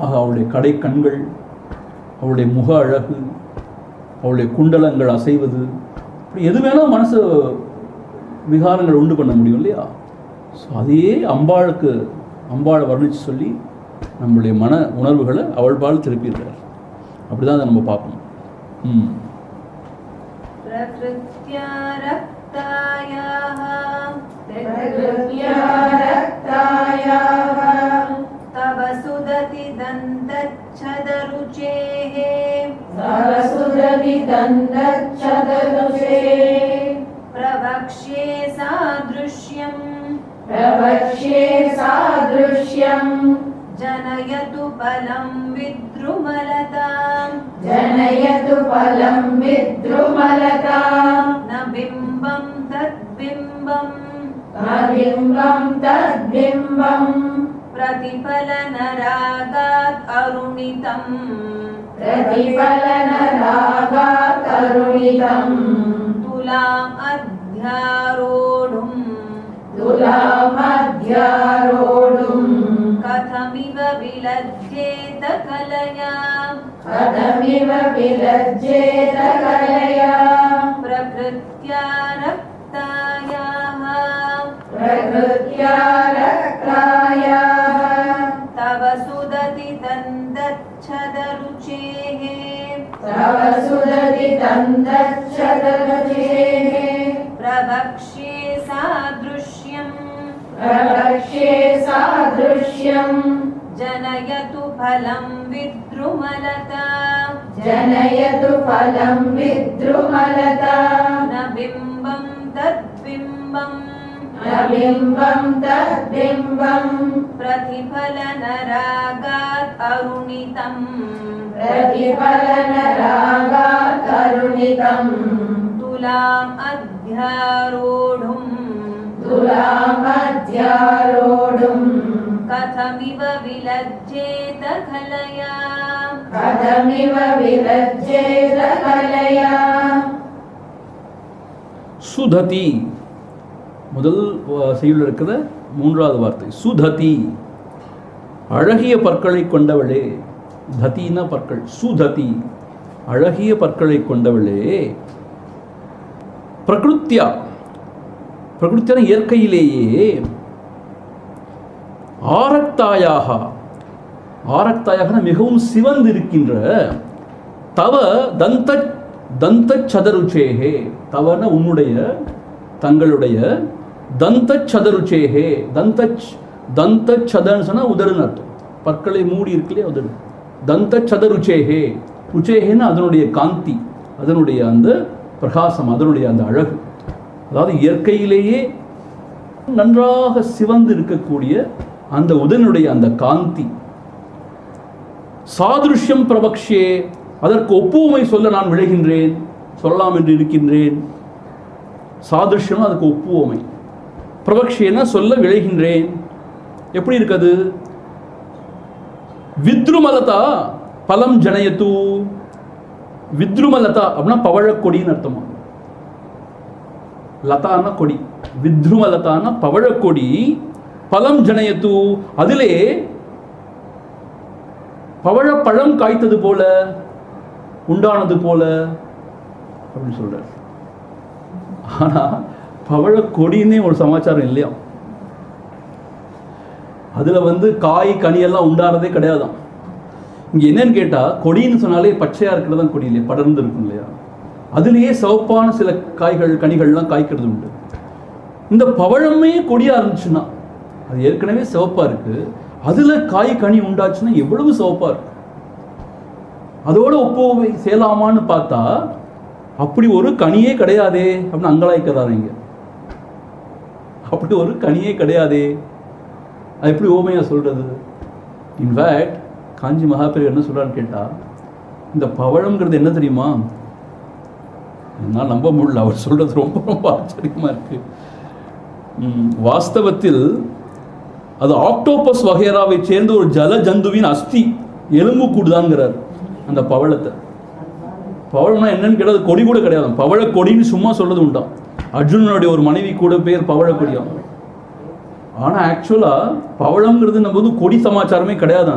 ஆக அவளுடைய கடை கண்கள், அவளுடைய முக அழகு, அவளுடைய குண்டலங்கள் அசைவது, இப்படி எது வேணால் மனசு விகாரங்கள் உண்டு பண்ண முடியும் இல்லையா? ஸோ அதையே அம்பாளை வர்ணித்து சொல்லி நம்மளுடைய மன உணர்வுகளை அவள் பால் திருப்பிடுறார். அப்படி தான் அதை நம்ம பார்க்கணும். பிரகிருத்யா ரக்தாயாஹ தவ சுததி தந்தச்சதருச்சேஹ பிரவக்ஷ்யே சாத்ருஷ்யம் जनयतु फलं विद्रुमलतां न बिम्बं तद्बिम्बं प्रतिफलनरागात् अरुणितं तुलाम् अध्यारोढुम् कथमिव विलज्जेत कलया प्रकृत्या रक्तायाः तव सुदति तन्दच्छदरुचेः प्रवक्ष्ये सादृश्यम् जनयतु फलं विद्रुमलता न बिम्बं तद्बिम्बं प्रतिफलनरागात् अरुणितं तुलाम् अध्यारोढुम् कथमिव विलज्जेत कलया சுததி முதல் செய்யுள் இருக்கிற மூன்றாவது வார்த்தை சுததி, அழகிய பற்களை கொண்டவளே. ததினா பற்கள், சுததி அழகிய பற்களை கொண்டவளே. பிரகிருத்தியான இயற்கையிலேயே ஆரக்தாயாக மிகவும் சிவந்திருக்கின்ற தவ தந்த சதருச்சேகே, தவன உன்னுடைய தங்களுடைய தந்த சதருச்சேகே. தந்த சதன்னு சொன்னால் உதடுன்னு அர்த்தம். பற்களை மூடி இருக்குல்லையே உதடு. தந்த சதருச்சேகே, ருச்சேகேன்னு அதனுடைய காந்தி, அதனுடைய அந்த பிரகாசம், அதனுடைய அந்த அழகு. அதாவது இயற்கையிலேயே நன்றாக சிவந்து இருக்கக்கூடிய அந்த உதனுடைய அந்த காந்தி. சாதுருஷ்யம் பிரபக்ஷே, அதற்கு ஒப்புமை சொல்ல நான் விளைகின்றேன், சொல்லலாம் என்று இருக்கின்றேன். சாதுருஷ்யம் அதுக்கு ஒப்புமை. பிரபக்ஷேனா சொல்ல விளைகின்றேன். எப்படி இருக்குது? வித்ருமலதா பலம் ஜனயத்து. வித்ருமலதா அப்படின்னா பவழக்கொடின்னு அர்த்தமா. லதான கொடி, வித்ருமலதான பவழக்கொடி. பலம் ஜனயத்து, அதிலே பவழப்பழம் காய்த்தது போல, உண்டானது போல அப்படின்னு சொல்றார். ஆனா பவழக்கொடின்னே ஒரு சமாச்சாரம் இல்லையா. அதுல காய் கனியெல்லாம் உண்டானதே கிடையாதான். இங்க என்னன்னு கேட்டா, கொடின்னு சொன்னாலே பச்சையா இருக்கிறதான் கொடி இல்லையா, படர்ந்து இருக்கும் இல்லையா. அதுலேயே சிவப்பான சில காய்கள் கனிகள்லாம் காய்க்கிறது உண்டு. இந்த பவழமே கொடியா இருந்துச்சுன்னா, அது ஏற்கனவே சிவப்பா இருக்கு, அதுல காய் கனி உண்டாச்சுன்னா எவ்வளவு சிவப்பா இருக்கு. அதோட ஒப்புமை சேலாமான்னு பார்த்தா அப்படி ஒரு கனியே கிடையாதே அப்படின்னு அங்கலாய்க்கிறாரு இங்க. அப்படி ஒரு கனியே கிடையாதே, அது எப்படி ஓமையா சொல்றது? இன்ஃபேக்ட் காஞ்சி மகாபெரியவர் என்ன சொல்றான்னு கேட்டா, இந்த பவழம்ங்கிறது என்ன தெரியுமா, என்னால் நம்ப முடியல, அவர் சொல்றது ரொம்ப ரொம்ப ஆச்சரியமா இருக்கு. வாஸ்தவத்தில் அது ஆக்டோபஸ் வகைராவை சேர்ந்த ஒரு ஜல ஜந்துவின் அஸ்தி, எலும்பு கூடுதான்ங்கிறார் அந்த பவழத்தை. பவழம்னா என்னன்னு கேட்டால் கொடி கூட கிடையாது, பவழ கொடின்னு சும்மா சொல்றது உண்டாம். அர்ஜுனனுடைய ஒரு மனைவி கூட பேர் பவழக்கொடியாம். ஆனால் ஆக்சுவலாக பவழம்ங்கிறது நம்ம கொடி சமாச்சாரமே கிடையாது.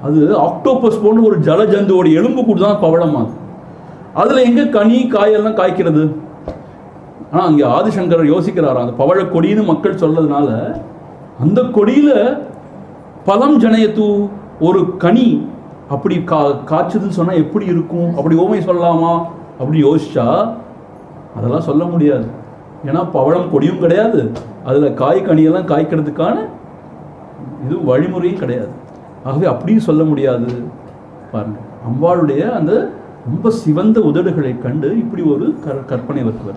அது ஆக்டோபஸ் போன்ற ஒரு ஜல ஜந்துவோட எலும்பு கூடு தான் பவழம். அதில் எங்கே கனி காயெல்லாம் காய்க்கிறது? ஆனால் அங்கே ஆதிசங்கரர் யோசிக்கிறாராம், அந்த பவழ கொடின்னு மக்கள் சொல்றதுனால அந்த கொடியில பலம் ஜனயத்து, ஒரு கனி அப்படி காய்ச்சதுன்னு சொன்னால் எப்படி இருக்கும், அப்படி ஓமை சொல்லலாமா அப்படி யோசிச்சா அதெல்லாம் சொல்ல முடியாது. ஏன்னா பவழம் கொடியும் கிடையாது, அதில் காய் கனியெல்லாம் காய்க்கிறதுக்கான இது வழிமுறையும் கிடையாது. ஆகவே அப்படியும் சொல்ல முடியாது. பாருங்க, அம்பாளுடைய அந்த ரொம்ப சிவந்த உதடுகளை கண்டு இப்படி ஒரு கற்பனை வருது.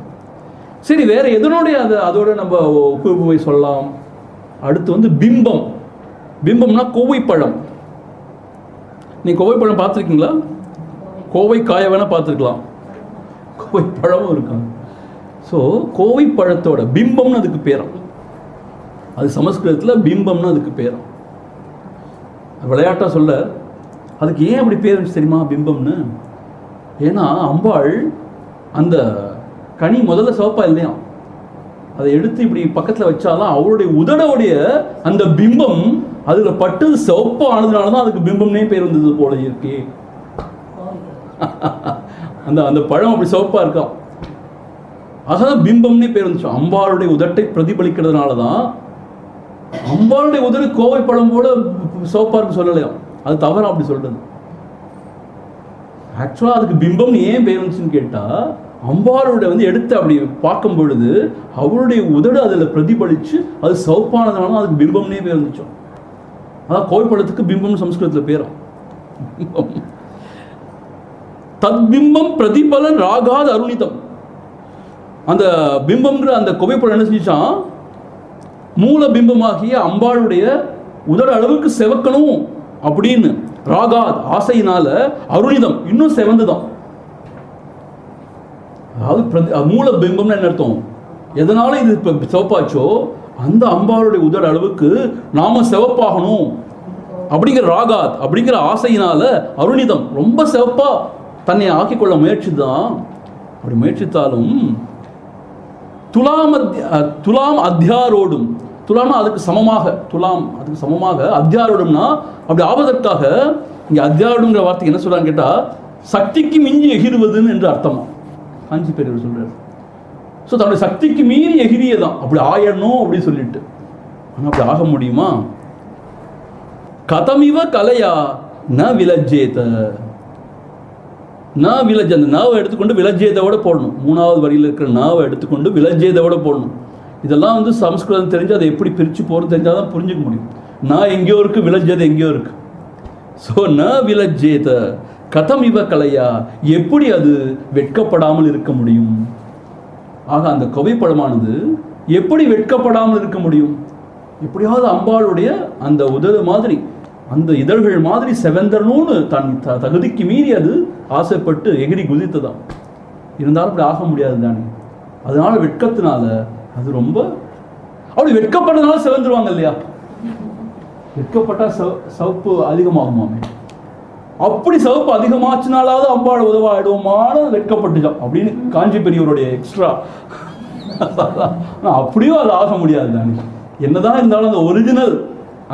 சரி, வேற எதனுடைய அதோட நம்ம ஒப்புமை சொல்லலாம்? அடுத்து பிம்பம். பிம்பம்னா கோவைப்பழம். நீ கோவைப்பழம் பார்த்துருக்கீங்களா? கோவை காய வேணா பார்த்துருக்கலாம், கோவைப்பழமும் இருக்காங்க. ஸோ கோவைப்பழத்தோட பிம்பம்னு அதுக்கு பேரம். அது சமஸ்கிருதத்தில் பிம்பம்னு அதுக்கு பேரம். விளையாட்டாக சொல்ல அதுக்கு ஏன் அப்படி பேர் தெரியுமா பிம்பம்னு? ஏன்னா அம்பாள் அந்த கனி முதல்ல சிவப்பா இல்லையா, அதை எடுத்து இப்படி பக்கத்தில் வச்சாலும் அவளுடைய உதடோடைய அந்த பிம்பம் அதில் பட்டு சிவப்பு ஆனதுனால தான் அதுக்கு பிம்பம்னே பேர் வந்தது போல இருக்கு. அந்த அந்த பழம் அப்படி சிவப்பா இருக்கான், அதான் பிம்பம்னே பேர் வந்துச்சு. அம்பாளுடைய உதட்டை பிரதிபலிக்கிறதுனால தான். அம்பாளுடைய உதடு கோவை பழம் போல சிவப்பா இருக்கு சொல்லலையா, அது தவறா அப்படி சொல்றது. ஆக்சுவலாக அதுக்கு பிம்பம்னு ஏன் பேர் வந்துச்சுன்னு கேட்டால், அம்பாளுடைய எடுத்து அப்படி பார்க்கும் பொழுது அவளுடைய உதடு அதில் பிரதிபலிச்சு அது சிவப்பானதுனால அதுக்கு பிம்பம்னே பேர் வந்துச்சோம். அதான் கோவைப்பழத்துக்கு பிம்பம் சம்ஸ்கிருதத்தில் பேரும். தத்பிம்பம் பிரதிபலன் ராகாத் அருணிதம். அந்த பிம்பம்ன்ற அந்த கோவைப்பழம் என்ன செஞ்சான், மூல பிம்பமாகிய அம்பாளுடைய உதட அளவுக்கு செவக்கணும் அப்படின்னு ராகாத் ஆசையினால அருணிதம் இன்னும் செவந்துதான். அதாவது மூல பிம்பம்னு என்ன அர்த்தம், எதனால இது சிவப்பாச்சோ அந்த அம்பாளுடைய உதட அளவுக்கு நாம சிவப்பாகணும் அப்படிங்கிற ராகாத் அப்படிங்கிற ஆசையினால அருணிதம் ரொம்ப சிவப்பா தன்னை ஆக்கிக்கொள்ள முயற்சிதான். அப்படி முயற்சித்தாலும் துலாம் அத்தியாரோடும், துலாம்னா அதுக்கு சமமாக, துலாம் அதுக்கு சமமாக, அத்தியாரோடும்னா அப்படி ஆவதற்காக இங்கே அத்தியாரோடுங்கிற வார்த்தைக்கு என்ன சொல்றான்னு கேட்டால் சக்திக்கு மிஞ்சி எகிறுவதுன்னு என்று அர்த்தமா காஞ்சி பெரியவர் சொல்றாரு. ஸோ தன்னுடைய சக்திக்கு மீறி எகிரியதான் அப்படி ஆயணும் அப்படின்னு சொல்லிட்டு. ஆனால் அப்படி ஆக முடியுமா? கதமிவ கலையா ந விலஜ்ஜேத, ந விலஜ், அந்த நாவை எடுத்துக்கொண்டு விலஜ்ஜேதோட போடணும். 3வது வரியில் இருக்கிற நாவை எடுத்துக்கொண்டு விலஜ்ஜேதோட போடணும். இதெல்லாம் சமஸ்கிருதம் தெரிஞ்சு அதை எப்படி பிரித்து போகிறது தெரிஞ்சால் தான் புரிஞ்சுக்க முடியும். நான் எங்கேயோ இருக்கு, விலஜ்ஜது எங்கேயோ இருக்கு. ஸோ ந விலஜ்ஜேத கதம் இவ கலையா, எப்படி அது வெட்கப்படாமல் இருக்க முடியும்? ஆக அந்த கோவைப்பழமானது எப்படி வெட்கப்படாமல் இருக்க முடியும்? எப்படியாவது அம்பாளுடைய அந்த உதடு மாதிரி, அந்த இதழ்கள் மாதிரி செவந்தரணும்னு தன் தகுதிக்கு மீறி அது ஆசைப்பட்டு எகிரி குதித்ததான். இருந்தாலும் அப்படி ஆக முடியாது தானே. அதனால வெட்கத்தினால அது ரொம்ப அப்படி வெட்கப்பட்டதுனால செவந்துருவாங்க இல்லையா? வெட்கப்பட்டா சிவப்பு அதிகமாகுமாமே. அப்படி சிவப்பு அதிகமாச்சுனாலாவது அம்பாள் உதவாயிடுவோமான வெட்கப்பட்டுச்சான் அப்படின்னு காஞ்சி பெரியவருடைய எக்ஸ்ட்ரா. அப்படியும் அது ஆக முடியாது தானே. என்னதான் இருந்தாலும் அந்த ஒரிஜினல்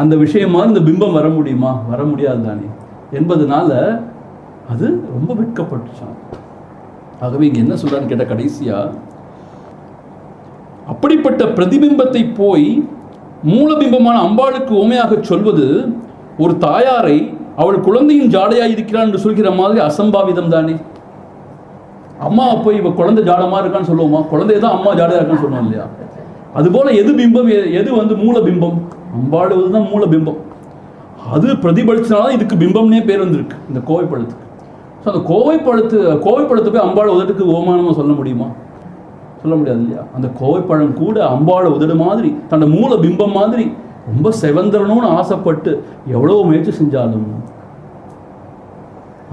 அந்த விஷயமா இந்த பிம்பம் வர முடியுமா? வர முடியாது தானே என்பதனால அது ரொம்ப வெட்கப்பட்டுச்சான். ஆகவே இங்க என்ன சொல்றான்னு கேட்ட கடைசியா, அப்படிப்பட்ட பிரதிபிம்பத்தை போய் மூலபிம்பமான அம்பாளுக்கு உமையாக சொல்வது ஒரு தாயாரை அவள் குழந்தையின் ஜாடையாக இருக்கிறான் என்று சொல்கிற மாதிரி அசம்பாவிதம் தானே. அம்மா போய் இவ குழந்தை ஜாடமா இருக்கான்னு சொல்லுவோமா? குழந்தைய தான் அம்மா ஜாடையா இருக்கான்னு சொல்லுவோம் இல்லையா? அதுபோல எது பிம்பம், எது மூல பிம்பம்? அம்பாளுவது தான் மூல பிம்பம். அது பிரதிபலிச்சனால இதுக்கு பிம்பம்னே பேர் வந்திருக்கு இந்த கோவைப்பழத்துக்கு. ஸோ அந்த கோவைப்பழத்தை போய் அம்பாள் உதட்டுக்கு ஓமானமாக சொல்ல முடியுமா? சொல்ல முடியாது இல்லையா? அந்த கோவைப்பழம் கூட அம்பாளை உதடு மாதிரி, தன்னோட மூல பிம்பம் மாதிரி ரொம்ப செவந்தரணும்னு ஆசைப்பட்டு எவ்வளோ முயற்சி செஞ்சாலும்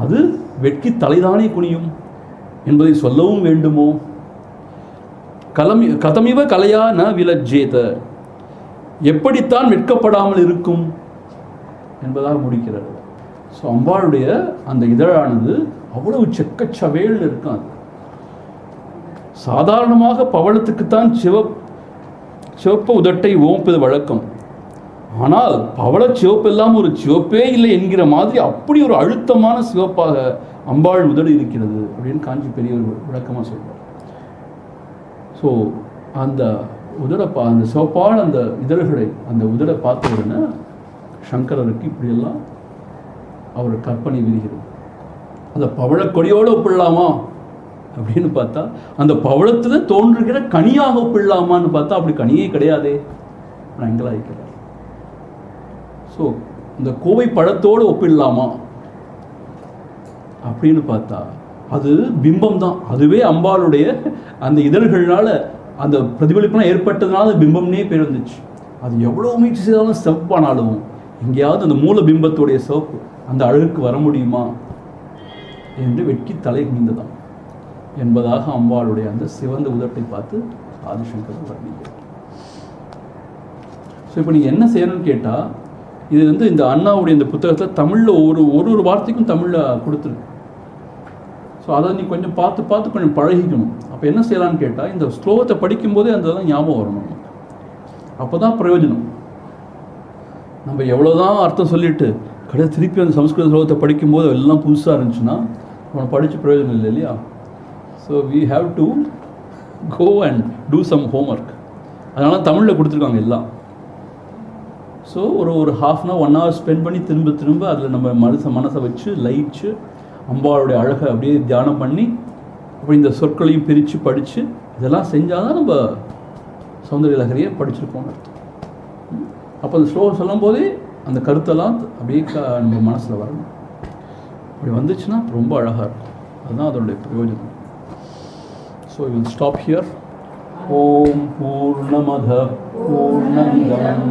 அது வெட்கி தலைதானே குனியும் என்பதை சொல்லவும் வேண்டுமோ? கதமிவ கலையா ந விலஜ்ஜேத, எப்படித்தான் வெட்கப்படாமல் இருக்கும் என்பதாக முடிக்கிறது. ஸோ அம்பாளுடைய அந்த இதழானது அவ்வளவு செக்கச்சவேல்னு இருக்காது. சாதாரணமாக பவளத்துக்குத்தான் சிவப்பு உதட்டை ஓம்பது வழக்கம். ஆனால் பவள சிவப்பு எல்லாம் ஒரு சிவப்பே இல்லை என்கிற மாதிரி அப்படி ஒரு அழுத்தமான சிவப்பாக அம்பாள் உதடு இருக்கிறது அப்படின்னு காஞ்சி பெரியவர் விளக்கமாக சொல்றார். ஸோ அந்த அந்த சிவப்பான அந்த இதழ்களை அந்த உதட பார்த்த உடனே சங்கரருக்கு இப்படியெல்லாம் அவர் கற்பனை விரிகிறது. அந்த பவழக்கொடியோடு ஒப்பிடலாமா அப்படின்னு பார்த்தா, அந்த பவளத்தில் தோன்றுகிற கனியாக ஒப்பிடலாமான்னு பார்த்தா அப்படி கனியே கிடையாதே, எங்களாய்க்கிறார். ஸோ இந்த கோவை பழத்தோடு ஒப்பிடலாமா அப்படின்னு பார்த்தா அது பிம்பம் தான். அதுவே அம்பாளுடைய அந்த இதழ்களால் அந்த பிரதிபலிப்புலாம் ஏற்பட்டதுனால பிம்பம்னே பேர் வந்துச்சு. அது எவ்வளோ முயற்சி செய்தாலும் சிவப்பானாலும் எங்கேயாவது அந்த மூல பிம்பத்துடைய சிவப்பு அந்த அழகுக்கு வர முடியுமா என்று வெட்கி தலை குனிந்ததாம் என்பதாக அம்பாளுடைய அந்த சிவந்த உதட்டை பார்த்து ஆதிசங்கர் வர்ணிக்கிறார். ஸோ இப்போ நீங்கள் என்ன செய்யணும்னு கேட்டால், இது இந்த அண்ணாவுடைய இந்த புத்தகத்தில் தமிழில் ஒரு வார்த்தைக்கும் தமிழில் கொடுத்துருக்கு. ஸோ அதை நீ கொஞ்சம் பார்த்து கொஞ்சம் பழகிக்கணும். அப்போ என்ன செய்யலான்னு கேட்டால், இந்த ஸ்லோகத்தை படிக்கும்போதே அந்த தான் ஞாபகம் வரணும். அப்போ தான் பிரயோஜனம். நம்ம எவ்வளோதான் அர்த்தம் சொல்லிட்டு கடைசி திருப்பி அந்த சமஸ்கிருத ஸ்லோகத்தை படிக்கும்போது எல்லாம் புதுசாக இருந்துச்சுன்னா நம்ம படித்து பிரயோஜனம் இல்லை இல்லையா? So we have to go and do some homework. அதனால தமிழில் கொடுத்துருக்காங்க எல்லாம். ஸோ ஒரு ½ அன் ஹவர் 1 hour ஸ்பெண்ட் பண்ணி திரும்ப அதில் நம்ம மனசை வச்சு லயிச்சு அம்பாளுடைய அழகை அப்படியே தியானம் பண்ணி அப்படி இந்த சொற்களையும் பிரித்து படித்து இதெல்லாம் செஞ்சால் தான் நம்ம சௌந்தரிய லஹரியை படிச்சிருக்கோம்னு அர்த்தம். அப்போ அந்த ஸ்லோகம் சொல்லும் போதே அந்த கருத்தெல்லாம் அப்படியே நம்ம மனசில் வரணும். அப்படி வந்துச்சுன்னா ரொம்ப அழகாக இருக்கும். அதுதான் அதனுடைய பிரயோஜனம். So you will stop here. ஓம் பூர்ணமத பூர்ணமிதம்